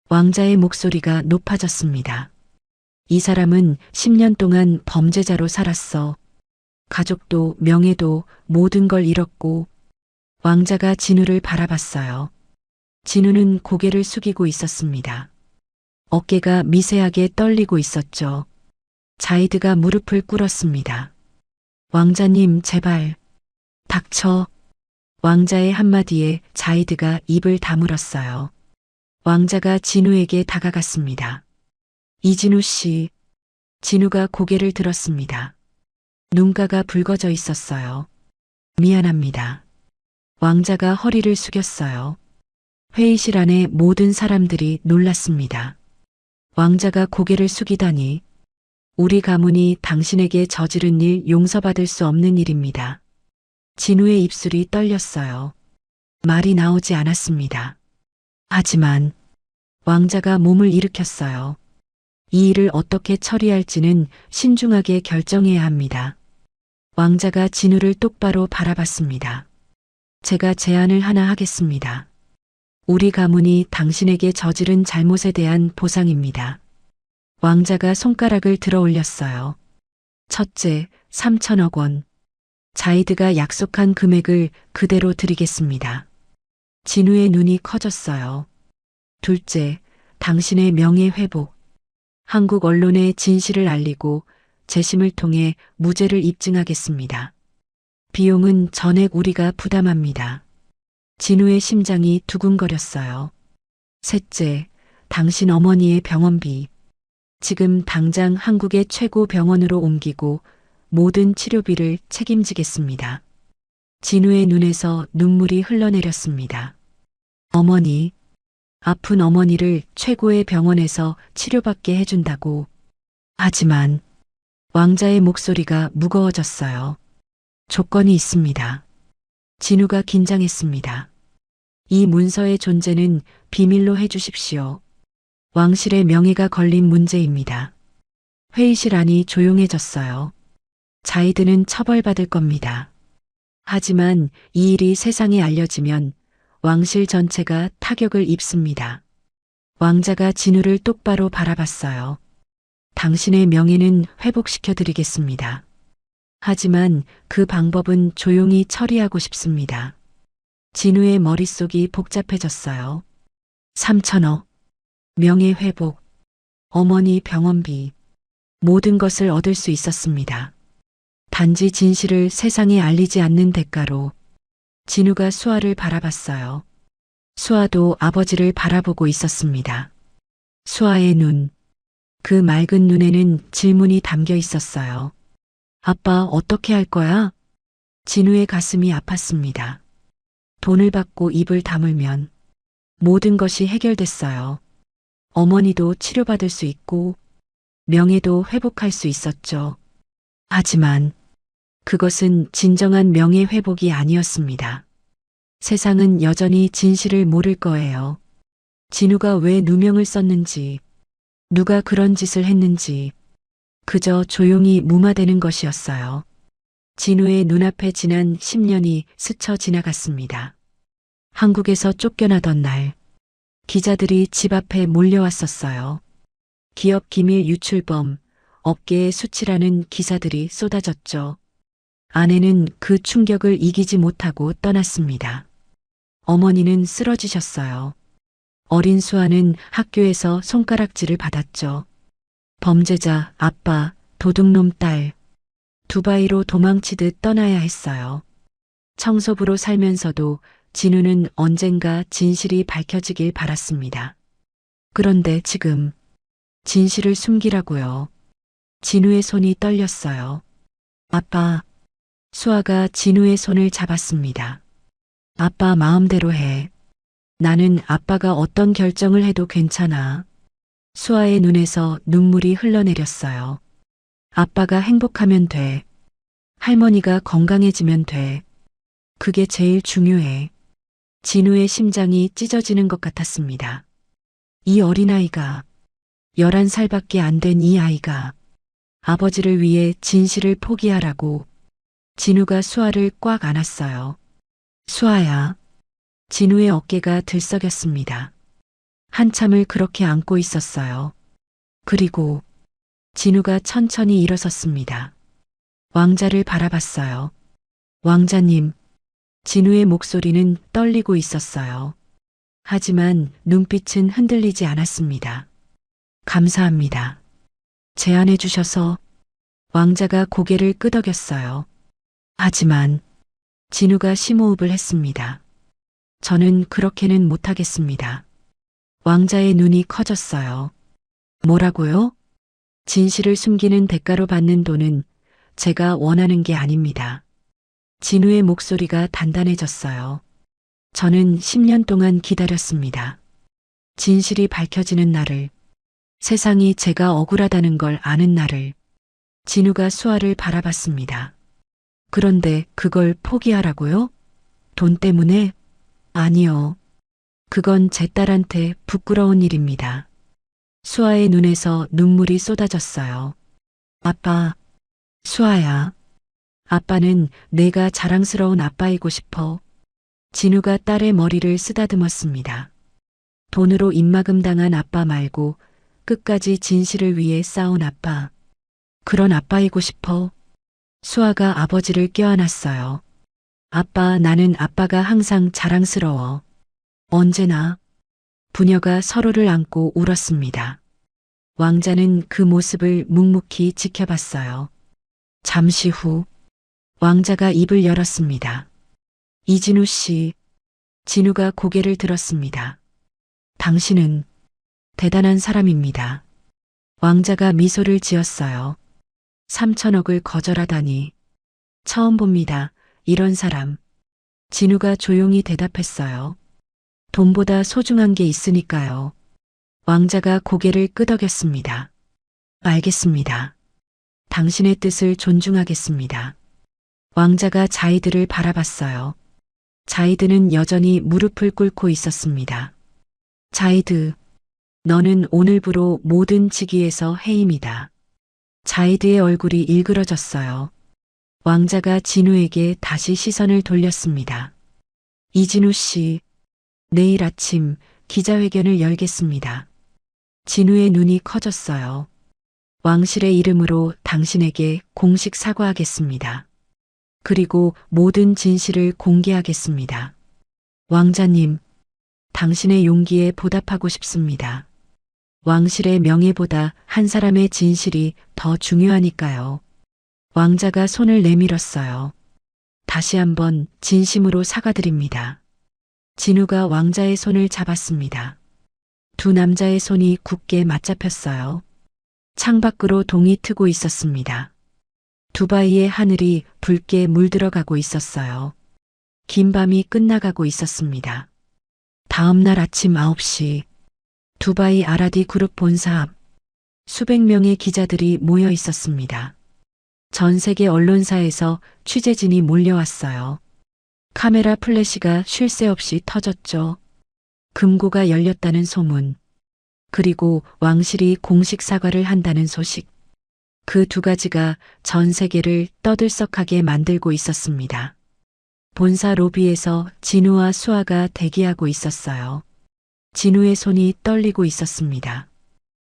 왕자의 목소리가 높아졌습니다. 이 사람은 10년 동안 범죄자로 살았어. 가족도 명예도 모든 걸 잃었고. 왕자가 진우를 바라봤어요. 진우는 고개를 숙이고 있었습니다. 어깨가 미세하게 떨리고 있었죠. 자이드가 무릎을 꿇었습니다. 왕자님, 제발. 닥쳐. 왕자의 한마디에 자이드가 입을 다물었어요. 왕자가 진우에게 다가갔습니다. 이진우 씨. 진우가 고개를 들었습니다. 눈가가 붉어져 있었어요. 미안합니다. 왕자가 허리를 숙였어요. 회의실 안에 모든 사람들이 놀랐습니다. 왕자가 고개를 숙이다니. 우리 가문이 당신에게 저지른 일 용서받을 수 없는 일입니다. 진우의 입술이 떨렸어요. 말이 나오지 않았습니다. 하지만 왕자가 몸을 일으켰어요. 이 일을 어떻게 처리할지는 신중하게 결정해야 합니다. 왕자가 진우를 똑바로 바라봤습니다. 제가 제안을 하나 하겠습니다. 우리 가문이 당신에게 저지른 잘못에 대한 보상입니다. 왕자가 손가락을 들어 올렸어요. 첫째, 3천억 원. 자이드가 약속한 금액을 그대로 드리겠습니다. 진우의 눈이 커졌어요. 둘째, 당신의 명예 회복. 한국 언론에 진실을 알리고 재심을 통해 무죄를 입증하겠습니다. 비용은 전액 우리가 부담합니다. 진우의 심장이 두근거렸어요. 셋째, 당신 어머니의 병원비. 지금 당장 한국의 최고 병원으로 옮기고 모든 치료비를 책임지겠습니다. 진우의 눈에서 눈물이 흘러내렸습니다. 어머니, 아픈 어머니를 최고의 병원에서 치료받게 해준다고. 하지만 왕자의 목소리가 무거워졌어요. 조건이 있습니다. 진우가 긴장했습니다. 이 문서의 존재는 비밀로 해주십시오. 왕실의 명예가 걸린 문제입니다. 회의실 안이 조용해졌어요. 자이드는 처벌받을 겁니다. 하지만 이 일이 세상에 알려지면 왕실 전체가 타격을 입습니다. 왕자가 진우를 똑바로 바라봤어요. 당신의 명예는 회복시켜 드리겠습니다. 하지만 그 방법은 조용히 처리하고 싶습니다. 진우의 머릿속이 복잡해졌어요. 3천억. 명예 회복, 어머니 병원비, 모든 것을 얻을 수 있었습니다. 단지 진실을 세상에 알리지 않는 대가로 진우가 수아를 바라봤어요. 수아도 아버지를 바라보고 있었습니다. 수아의 눈, 그 맑은 눈에는 질문이 담겨 있었어요. 아빠 어떻게 할 거야? 진우의 가슴이 아팠습니다. 돈을 받고 입을 다물면 모든 것이 해결됐어요. 어머니도 치료받을 수 있고 명예도 회복할 수 있었죠. 하지만 그것은 진정한 명예 회복이 아니었습니다. 세상은 여전히 진실을 모를 거예요. 진우가 왜 누명을 썼는지, 누가 그런 짓을 했는지, 그저 조용히 무마되는 것이었어요. 진우의 눈앞에 지난 10년이 스쳐 지나갔습니다. 한국에서 쫓겨나던 날, 기자들이 집 앞에 몰려왔었어요. 기업 기밀 유출범, 업계의 수치라는 기사들이 쏟아졌죠. 아내는 그 충격을 이기지 못하고 떠났습니다. 어머니는 쓰러지셨어요. 어린 수아는 학교에서 손가락질을 받았죠. 범죄자, 아빠, 도둑놈 딸, 두바이로 도망치듯 떠나야 했어요. 청소부로 살면서도 진우는 언젠가 진실이 밝혀지길 바랐습니다. 그런데 지금 진실을 숨기라고요. 진우의 손이 떨렸어요. 아빠, 수아가 진우의 손을 잡았습니다. 아빠 마음대로 해. 나는 아빠가 어떤 결정을 해도 괜찮아. 수아의 눈에서 눈물이 흘러내렸어요. 아빠가 행복하면 돼. 할머니가 건강해지면 돼. 그게 제일 중요해. 진우의 심장이 찢어지는 것 같았습니다. 이 어린아이가, 11살밖에 안 된 이 아이가 아버지를 위해 진실을 포기하라고 진우가 수아를 꽉 안았어요. 수아야. 진우의 어깨가 들썩였습니다. 한참을 그렇게 안고 있었어요. 그리고 진우가 천천히 일어섰습니다. 왕자를 바라봤어요. 왕자님. 진우의 목소리는 떨리고 있었어요. 하지만 눈빛은 흔들리지 않았습니다. 감사합니다. 제안해 주셔서. 왕자가 고개를 끄덕였어요. 하지만 진우가 심호흡을 했습니다. 저는 그렇게는 못하겠습니다. 왕자의 눈이 커졌어요. 뭐라고요? 진실을 숨기는 대가로 받는 돈은 제가 원하는 게 아닙니다. 진우의 목소리가 단단해졌어요. 저는 10년 동안 기다렸습니다. 진실이 밝혀지는 날을, 세상이 제가 억울하다는 걸 아는 날을. 진우가 수아를 바라봤습니다. 그런데 그걸 포기하라고요? 돈 때문에? 아니요. 그건 제 딸한테 부끄러운 일입니다. 수아의 눈에서 눈물이 쏟아졌어요. 아빠, 수아야. 아빠는 내가 자랑스러운 아빠이고 싶어. 진우가 딸의 머리를 쓰다듬었습니다. 돈으로 입막음 당한 아빠 말고 끝까지 진실을 위해 싸운 아빠. 그런 아빠이고 싶어. 수아가 아버지를 껴안았어요. 아빠, 나는 아빠가 항상 자랑스러워. 언제나. 부녀가 서로를 안고 울었습니다. 왕자는 그 모습을 묵묵히 지켜봤어요. 잠시 후 왕자가 입을 열었습니다. 이진우 씨. 진우가 고개를 들었습니다. 당신은 대단한 사람입니다. 왕자가 미소를 지었어요. 3천억을 거절하다니. 처음 봅니다. 이런 사람. 진우가 조용히 대답했어요. 돈보다 소중한 게 있으니까요. 왕자가 고개를 끄덕였습니다. 알겠습니다. 당신의 뜻을 존중하겠습니다. 왕자가 자이드를 바라봤어요. 자이드는 여전히 무릎을 꿇고 있었습니다. 자이드, 너는 오늘부로 모든 직위에서 해임이다. 자이드의 얼굴이 일그러졌어요. 왕자가 진우에게 다시 시선을 돌렸습니다. 이진우 씨, 내일 아침 기자회견을 열겠습니다. 진우의 눈이 커졌어요. 왕실의 이름으로 당신에게 공식 사과하겠습니다. 그리고 모든 진실을 공개하겠습니다. 왕자님, 당신의 용기에 보답하고 싶습니다. 왕실의 명예보다 한 사람의 진실이 더 중요하니까요. 왕자가 손을 내밀었어요. 다시 한번 진심으로 사과드립니다. 진우가 왕자의 손을 잡았습니다. 두 남자의 손이 굳게 맞잡혔어요. 창밖으로 동이 트고 있었습니다. 두바이의 하늘이 붉게 물들어가고 있었어요. 긴 밤이 끝나가고 있었습니다. 다음 날 아침 9시 두바이 아라디 그룹 본사 앞 수백 명의 기자들이 모여 있었습니다. 전 세계 언론사에서 취재진이 몰려왔어요. 카메라 플래시가 쉴 새 없이 터졌죠. 금고가 열렸다는 소문, 그리고 왕실이 공식 사과를 한다는 소식. 그 두 가지가 전 세계를 떠들썩하게 만들고 있었습니다. 본사 로비에서 진우와 수아가 대기하고 있었어요. 진우의 손이 떨리고 있었습니다.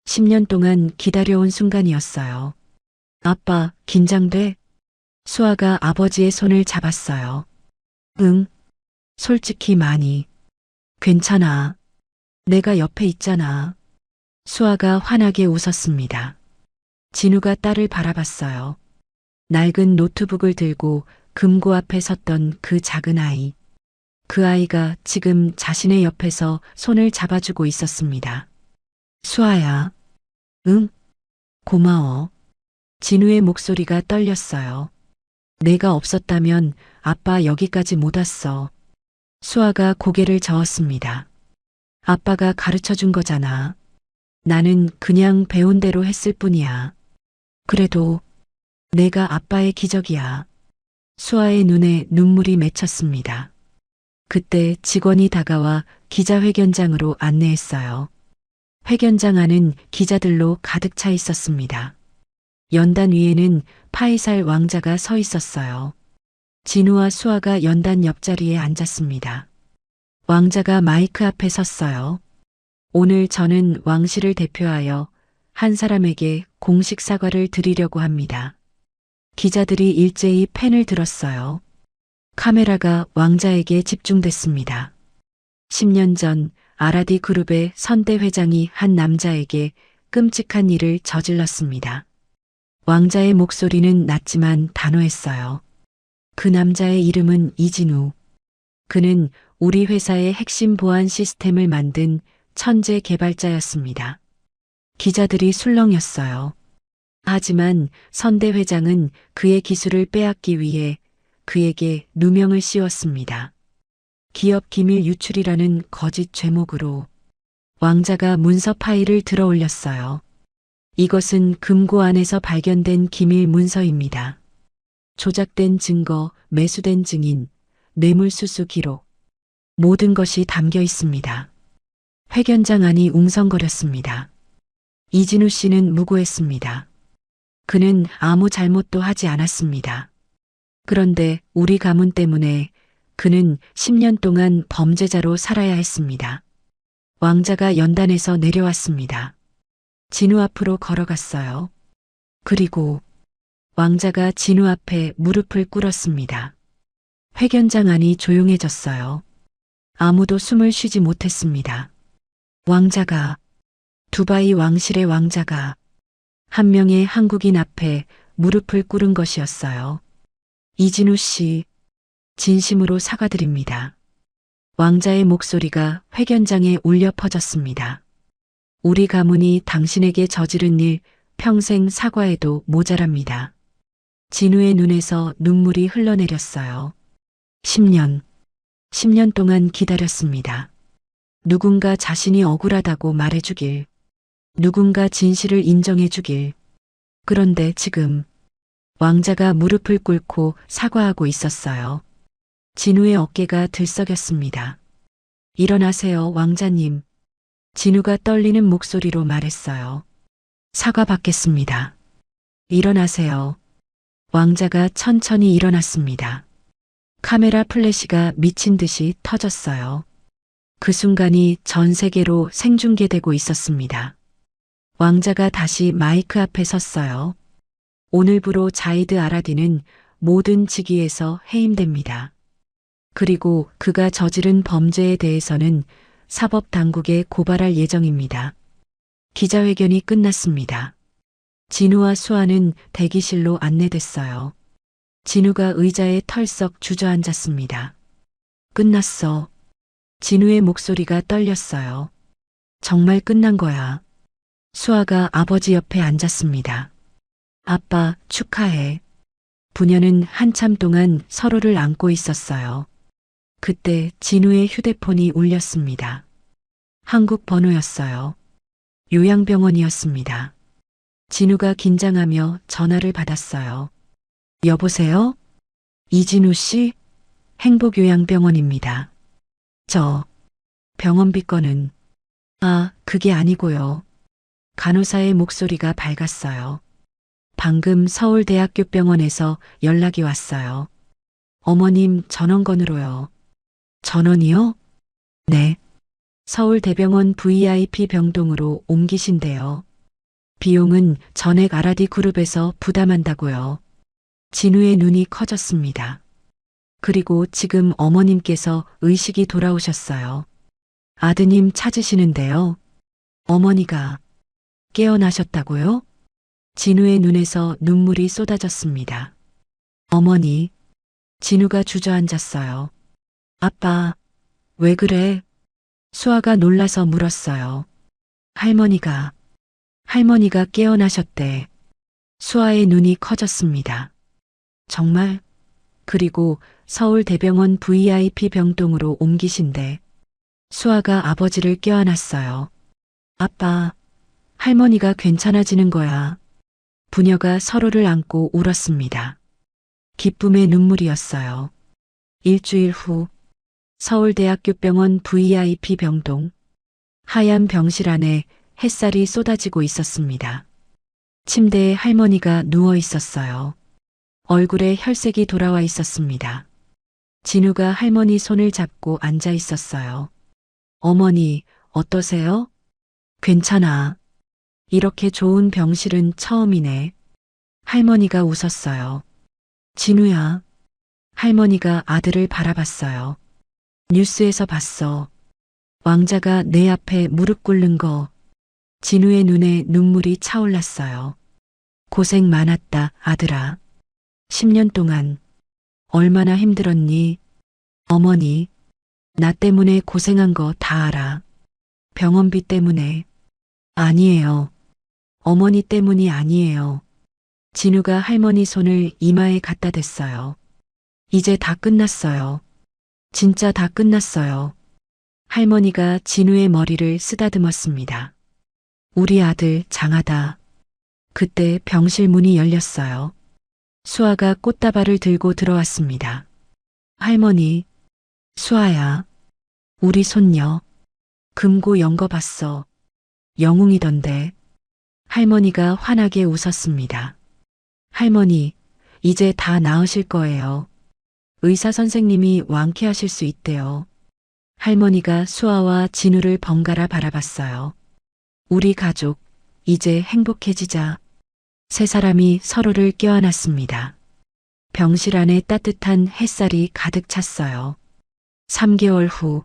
10년 동안 기다려온 순간이었어요. 아빠, 긴장돼? 수아가 아버지의 손을 잡았어요. 응, 솔직히 많이. 괜찮아. 내가 옆에 있잖아. 수아가 환하게 웃었습니다. 진우가 딸을 바라봤어요. 낡은 노트북을 들고 금고 앞에 섰던 그 작은 아이. 그 아이가 지금 자신의 옆에서 손을 잡아주고 있었습니다. 수아야. 응? 고마워. 진우의 목소리가 떨렸어요. 내가 없었다면 아빠 여기까지 못 왔어. 수아가 고개를 저었습니다. 아빠가 가르쳐 준 거잖아. 나는 그냥 배운 대로 했을 뿐이야. 그래도 내가 아빠의 기적이야. 수아의 눈에 눈물이 맺혔습니다. 그때 직원이 다가와 기자회견장으로 안내했어요. 회견장 안은 기자들로 가득 차 있었습니다. 연단 위에는 파이살 왕자가 서 있었어요. 진우와 수아가 연단 옆자리에 앉았습니다. 왕자가 마이크 앞에 섰어요. 오늘 저는 왕실을 대표하여 한 사람에게 공식 사과를 드리려고 합니다. 기자들이 일제히 펜을 들었어요. 카메라가 왕자에게 집중됐습니다. 10년 전 아라디 그룹의 선대 회장이 한 남자에게 끔찍한 일을 저질렀습니다. 왕자의 목소리는 낮지만 단호했어요. 그 남자의 이름은 이진우. 그는 우리 회사의 핵심 보안 시스템을 만든 천재 개발자였습니다. 기자들이 술렁였어요. 하지만 선대 회장은 그의 기술을 빼앗기 위해 그에게 누명을 씌웠습니다. 기업 기밀 유출이라는 거짓 죄목으로. 왕자가 문서 파일을 들어 올렸어요. 이것은 금고 안에서 발견된 기밀 문서입니다. 조작된 증거, 매수된 증인, 뇌물수수 기록. 모든 것이 담겨 있습니다. 회견장 안이 웅성거렸습니다. 이진우 씨는 무고했습니다. 그는 아무 잘못도 하지 않았습니다. 그런데 우리 가문 때문에 그는 10년 동안 범죄자로 살아야 했습니다. 왕자가 연단에서 내려왔습니다. 진우 앞으로 걸어갔어요. 그리고 왕자가 진우 앞에 무릎을 꿇었습니다. 회견장 안이 조용해졌어요. 아무도 숨을 쉬지 못했습니다. 왕자가, 두바이 왕실의 왕자가 한 명의 한국인 앞에 무릎을 꿇은 것이었어요. 이진우 씨, 진심으로 사과드립니다. 왕자의 목소리가 회견장에 울려 퍼졌습니다. 우리 가문이 당신에게 저지른 일 평생 사과해도 모자랍니다. 진우의 눈에서 눈물이 흘러내렸어요. 10년 동안 기다렸습니다. 누군가 자신이 억울하다고 말해주길. 누군가 진실을 인정해주길. 그런데 지금 왕자가 무릎을 꿇고 사과하고 있었어요. 진우의 어깨가 들썩였습니다. 일어나세요, 왕자님. 진우가 떨리는 목소리로 말했어요. 사과받겠습니다. 일어나세요. 왕자가 천천히 일어났습니다. 카메라 플래시가 미친 듯이 터졌어요. 그 순간이 전 세계로 생중계되고 있었습니다. 왕자가 다시 마이크 앞에 섰어요. 오늘부로 자이드 아라디는 모든 직위에서 해임됩니다. 그리고 그가 저지른 범죄에 대해서는 사법 당국에 고발할 예정입니다. 기자회견이 끝났습니다. 진우와 수아는 대기실로 안내됐어요. 진우가 의자에 털썩 주저앉았습니다. 끝났어. 진우의 목소리가 떨렸어요. 정말 끝난 거야. 수아가 아버지 옆에 앉았습니다. 아빠, 축하해. 부녀는 한참 동안 서로를 안고 있었어요. 그때 진우의 휴대폰이 울렸습니다. 한국 번호였어요. 요양병원이었습니다. 진우가 긴장하며 전화를 받았어요. 여보세요? 이진우 씨? 행복요양병원입니다. 저 병원비 건은 그게 아니고요. 간호사의 목소리가 밝았어요. 방금 서울대학교 병원에서 연락이 왔어요. 어머님 전원건으로요. 전원이요? 네. 서울대병원 VIP 병동으로 옮기신대요. 비용은 전액 아라디 그룹에서 부담한다고요. 진우의 눈이 커졌습니다. 그리고 지금 어머님께서 의식이 돌아오셨어요. 아드님 찾으시는데요. 어머니가 깨어나셨다고요? 진우의 눈에서 눈물이 쏟아졌습니다. 어머니, 진우가 주저앉았어요. 아빠, 왜 그래? 수아가 놀라서 물었어요. 할머니가 깨어나셨대. 수아의 눈이 커졌습니다. 정말? 그리고 서울대병원 VIP 병동으로 옮기신대. 수아가 아버지를 껴안았어요. 아빠, 할머니가 괜찮아지는 거야. 부녀가 서로를 안고 울었습니다. 기쁨의 눈물이었어요. 일주일 후 서울대학교 병원 VIP 병동. 하얀 병실 안에 햇살이 쏟아지고 있었습니다. 침대에 할머니가 누워 있었어요. 얼굴에 혈색이 돌아와 있었습니다. 진우가 할머니 손을 잡고 앉아 있었어요. 어머니, 어떠세요? 괜찮아. 이렇게 좋은 병실은 처음이네. 할머니가 웃었어요. 진우야. 할머니가 아들을 바라봤어요. 뉴스에서 봤어. 왕자가 내 앞에 무릎 꿇는 거. 진우의 눈에 눈물이 차올랐어요. 고생 많았다, 아들아. 10년 동안 얼마나 힘들었니? 어머니, 나 때문에 고생한 거 다 알아. 병원비 때문에. 아니에요. 어머니 때문이 아니에요. 진우가 할머니 손을 이마에 갖다 댔어요. 이제 다 끝났어요. 진짜 다 끝났어요. 할머니가 진우의 머리를 쓰다듬었습니다. 우리 아들 장하다. 그때 병실 문이 열렸어요. 수아가 꽃다발을 들고 들어왔습니다. 할머니, 수아야. 우리 손녀. 금고 연거 봤어. 영웅이던데. 할머니가 환하게 웃었습니다. 할머니, 이제 다 나으실 거예요. 의사 선생님이 완쾌하실 수 있대요. 할머니가 수아와 진우를 번갈아 바라봤어요. 우리 가족, 이제 행복해지자. 세 사람이 서로를 껴안았습니다. 병실 안에 따뜻한 햇살이 가득 찼어요. 3개월 후,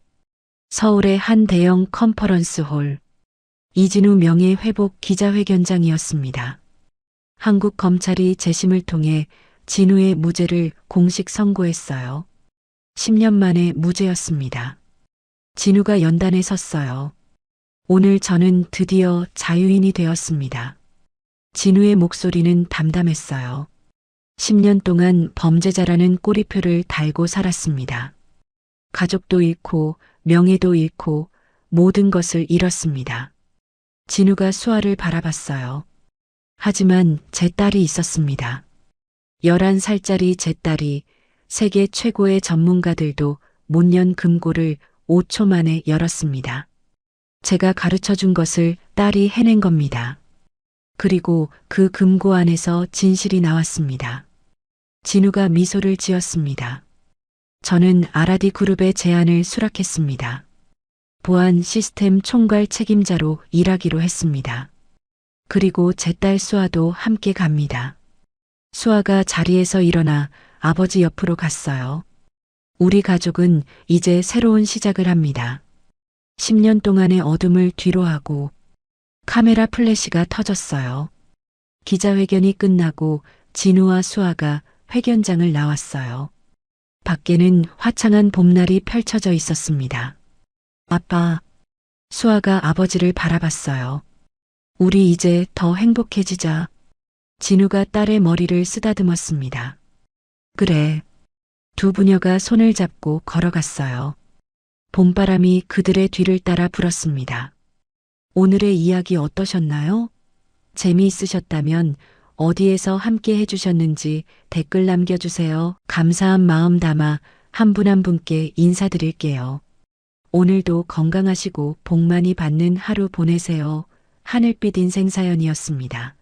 서울의 한 대형 컨퍼런스 홀. 이진우 명예회복 기자회견장이었습니다. 한국 검찰이 재심을 통해 진우의 무죄를 공식 선고했어요. 10년 만에 무죄였습니다. 진우가 연단에 섰어요. 오늘 저는 드디어 자유인이 되었습니다. 진우의 목소리는 담담했어요. 10년 동안 범죄자라는 꼬리표를 달고 살았습니다. 가족도 잃고 명예도 잃고 모든 것을 잃었습니다. 진우가 수아를 바라봤어요. 하지만 제 딸이 있었습니다. 11살짜리 제 딸이 세계 최고의 전문가들도 못 연 금고를 5초 만에 열었습니다. 제가 가르쳐 준 것을 딸이 해낸 겁니다. 그리고 그 금고 안에서 진실이 나왔습니다. 진우가 미소를 지었습니다. 저는 아라디 그룹의 제안을 수락했습니다. 보안 시스템 총괄 책임자로 일하기로 했습니다. 그리고 제 딸 수아도 함께 갑니다. 수아가 자리에서 일어나 아버지 옆으로 갔어요. 우리 가족은 이제 새로운 시작을 합니다. 10년 동안의 어둠을 뒤로하고 카메라 플래시가 터졌어요. 기자회견이 끝나고 진우와 수아가 회견장을 나왔어요. 밖에는 화창한 봄날이 펼쳐져 있었습니다. 아빠, 수아가 아버지를 바라봤어요. 우리 이제 더 행복해지자. 진우가 딸의 머리를 쓰다듬었습니다. 그래. 두 부녀가 손을 잡고 걸어갔어요. 봄바람이 그들의 뒤를 따라 불었습니다. 오늘의 이야기 어떠셨나요? 재미있으셨다면 어디에서 함께 해주셨는지 댓글 남겨주세요. 감사한 마음 담아 한 분 한 분께 인사드릴게요. 오늘도 건강하시고 복 많이 받는 하루 보내세요. 하늘빛 인생 사연이었습니다.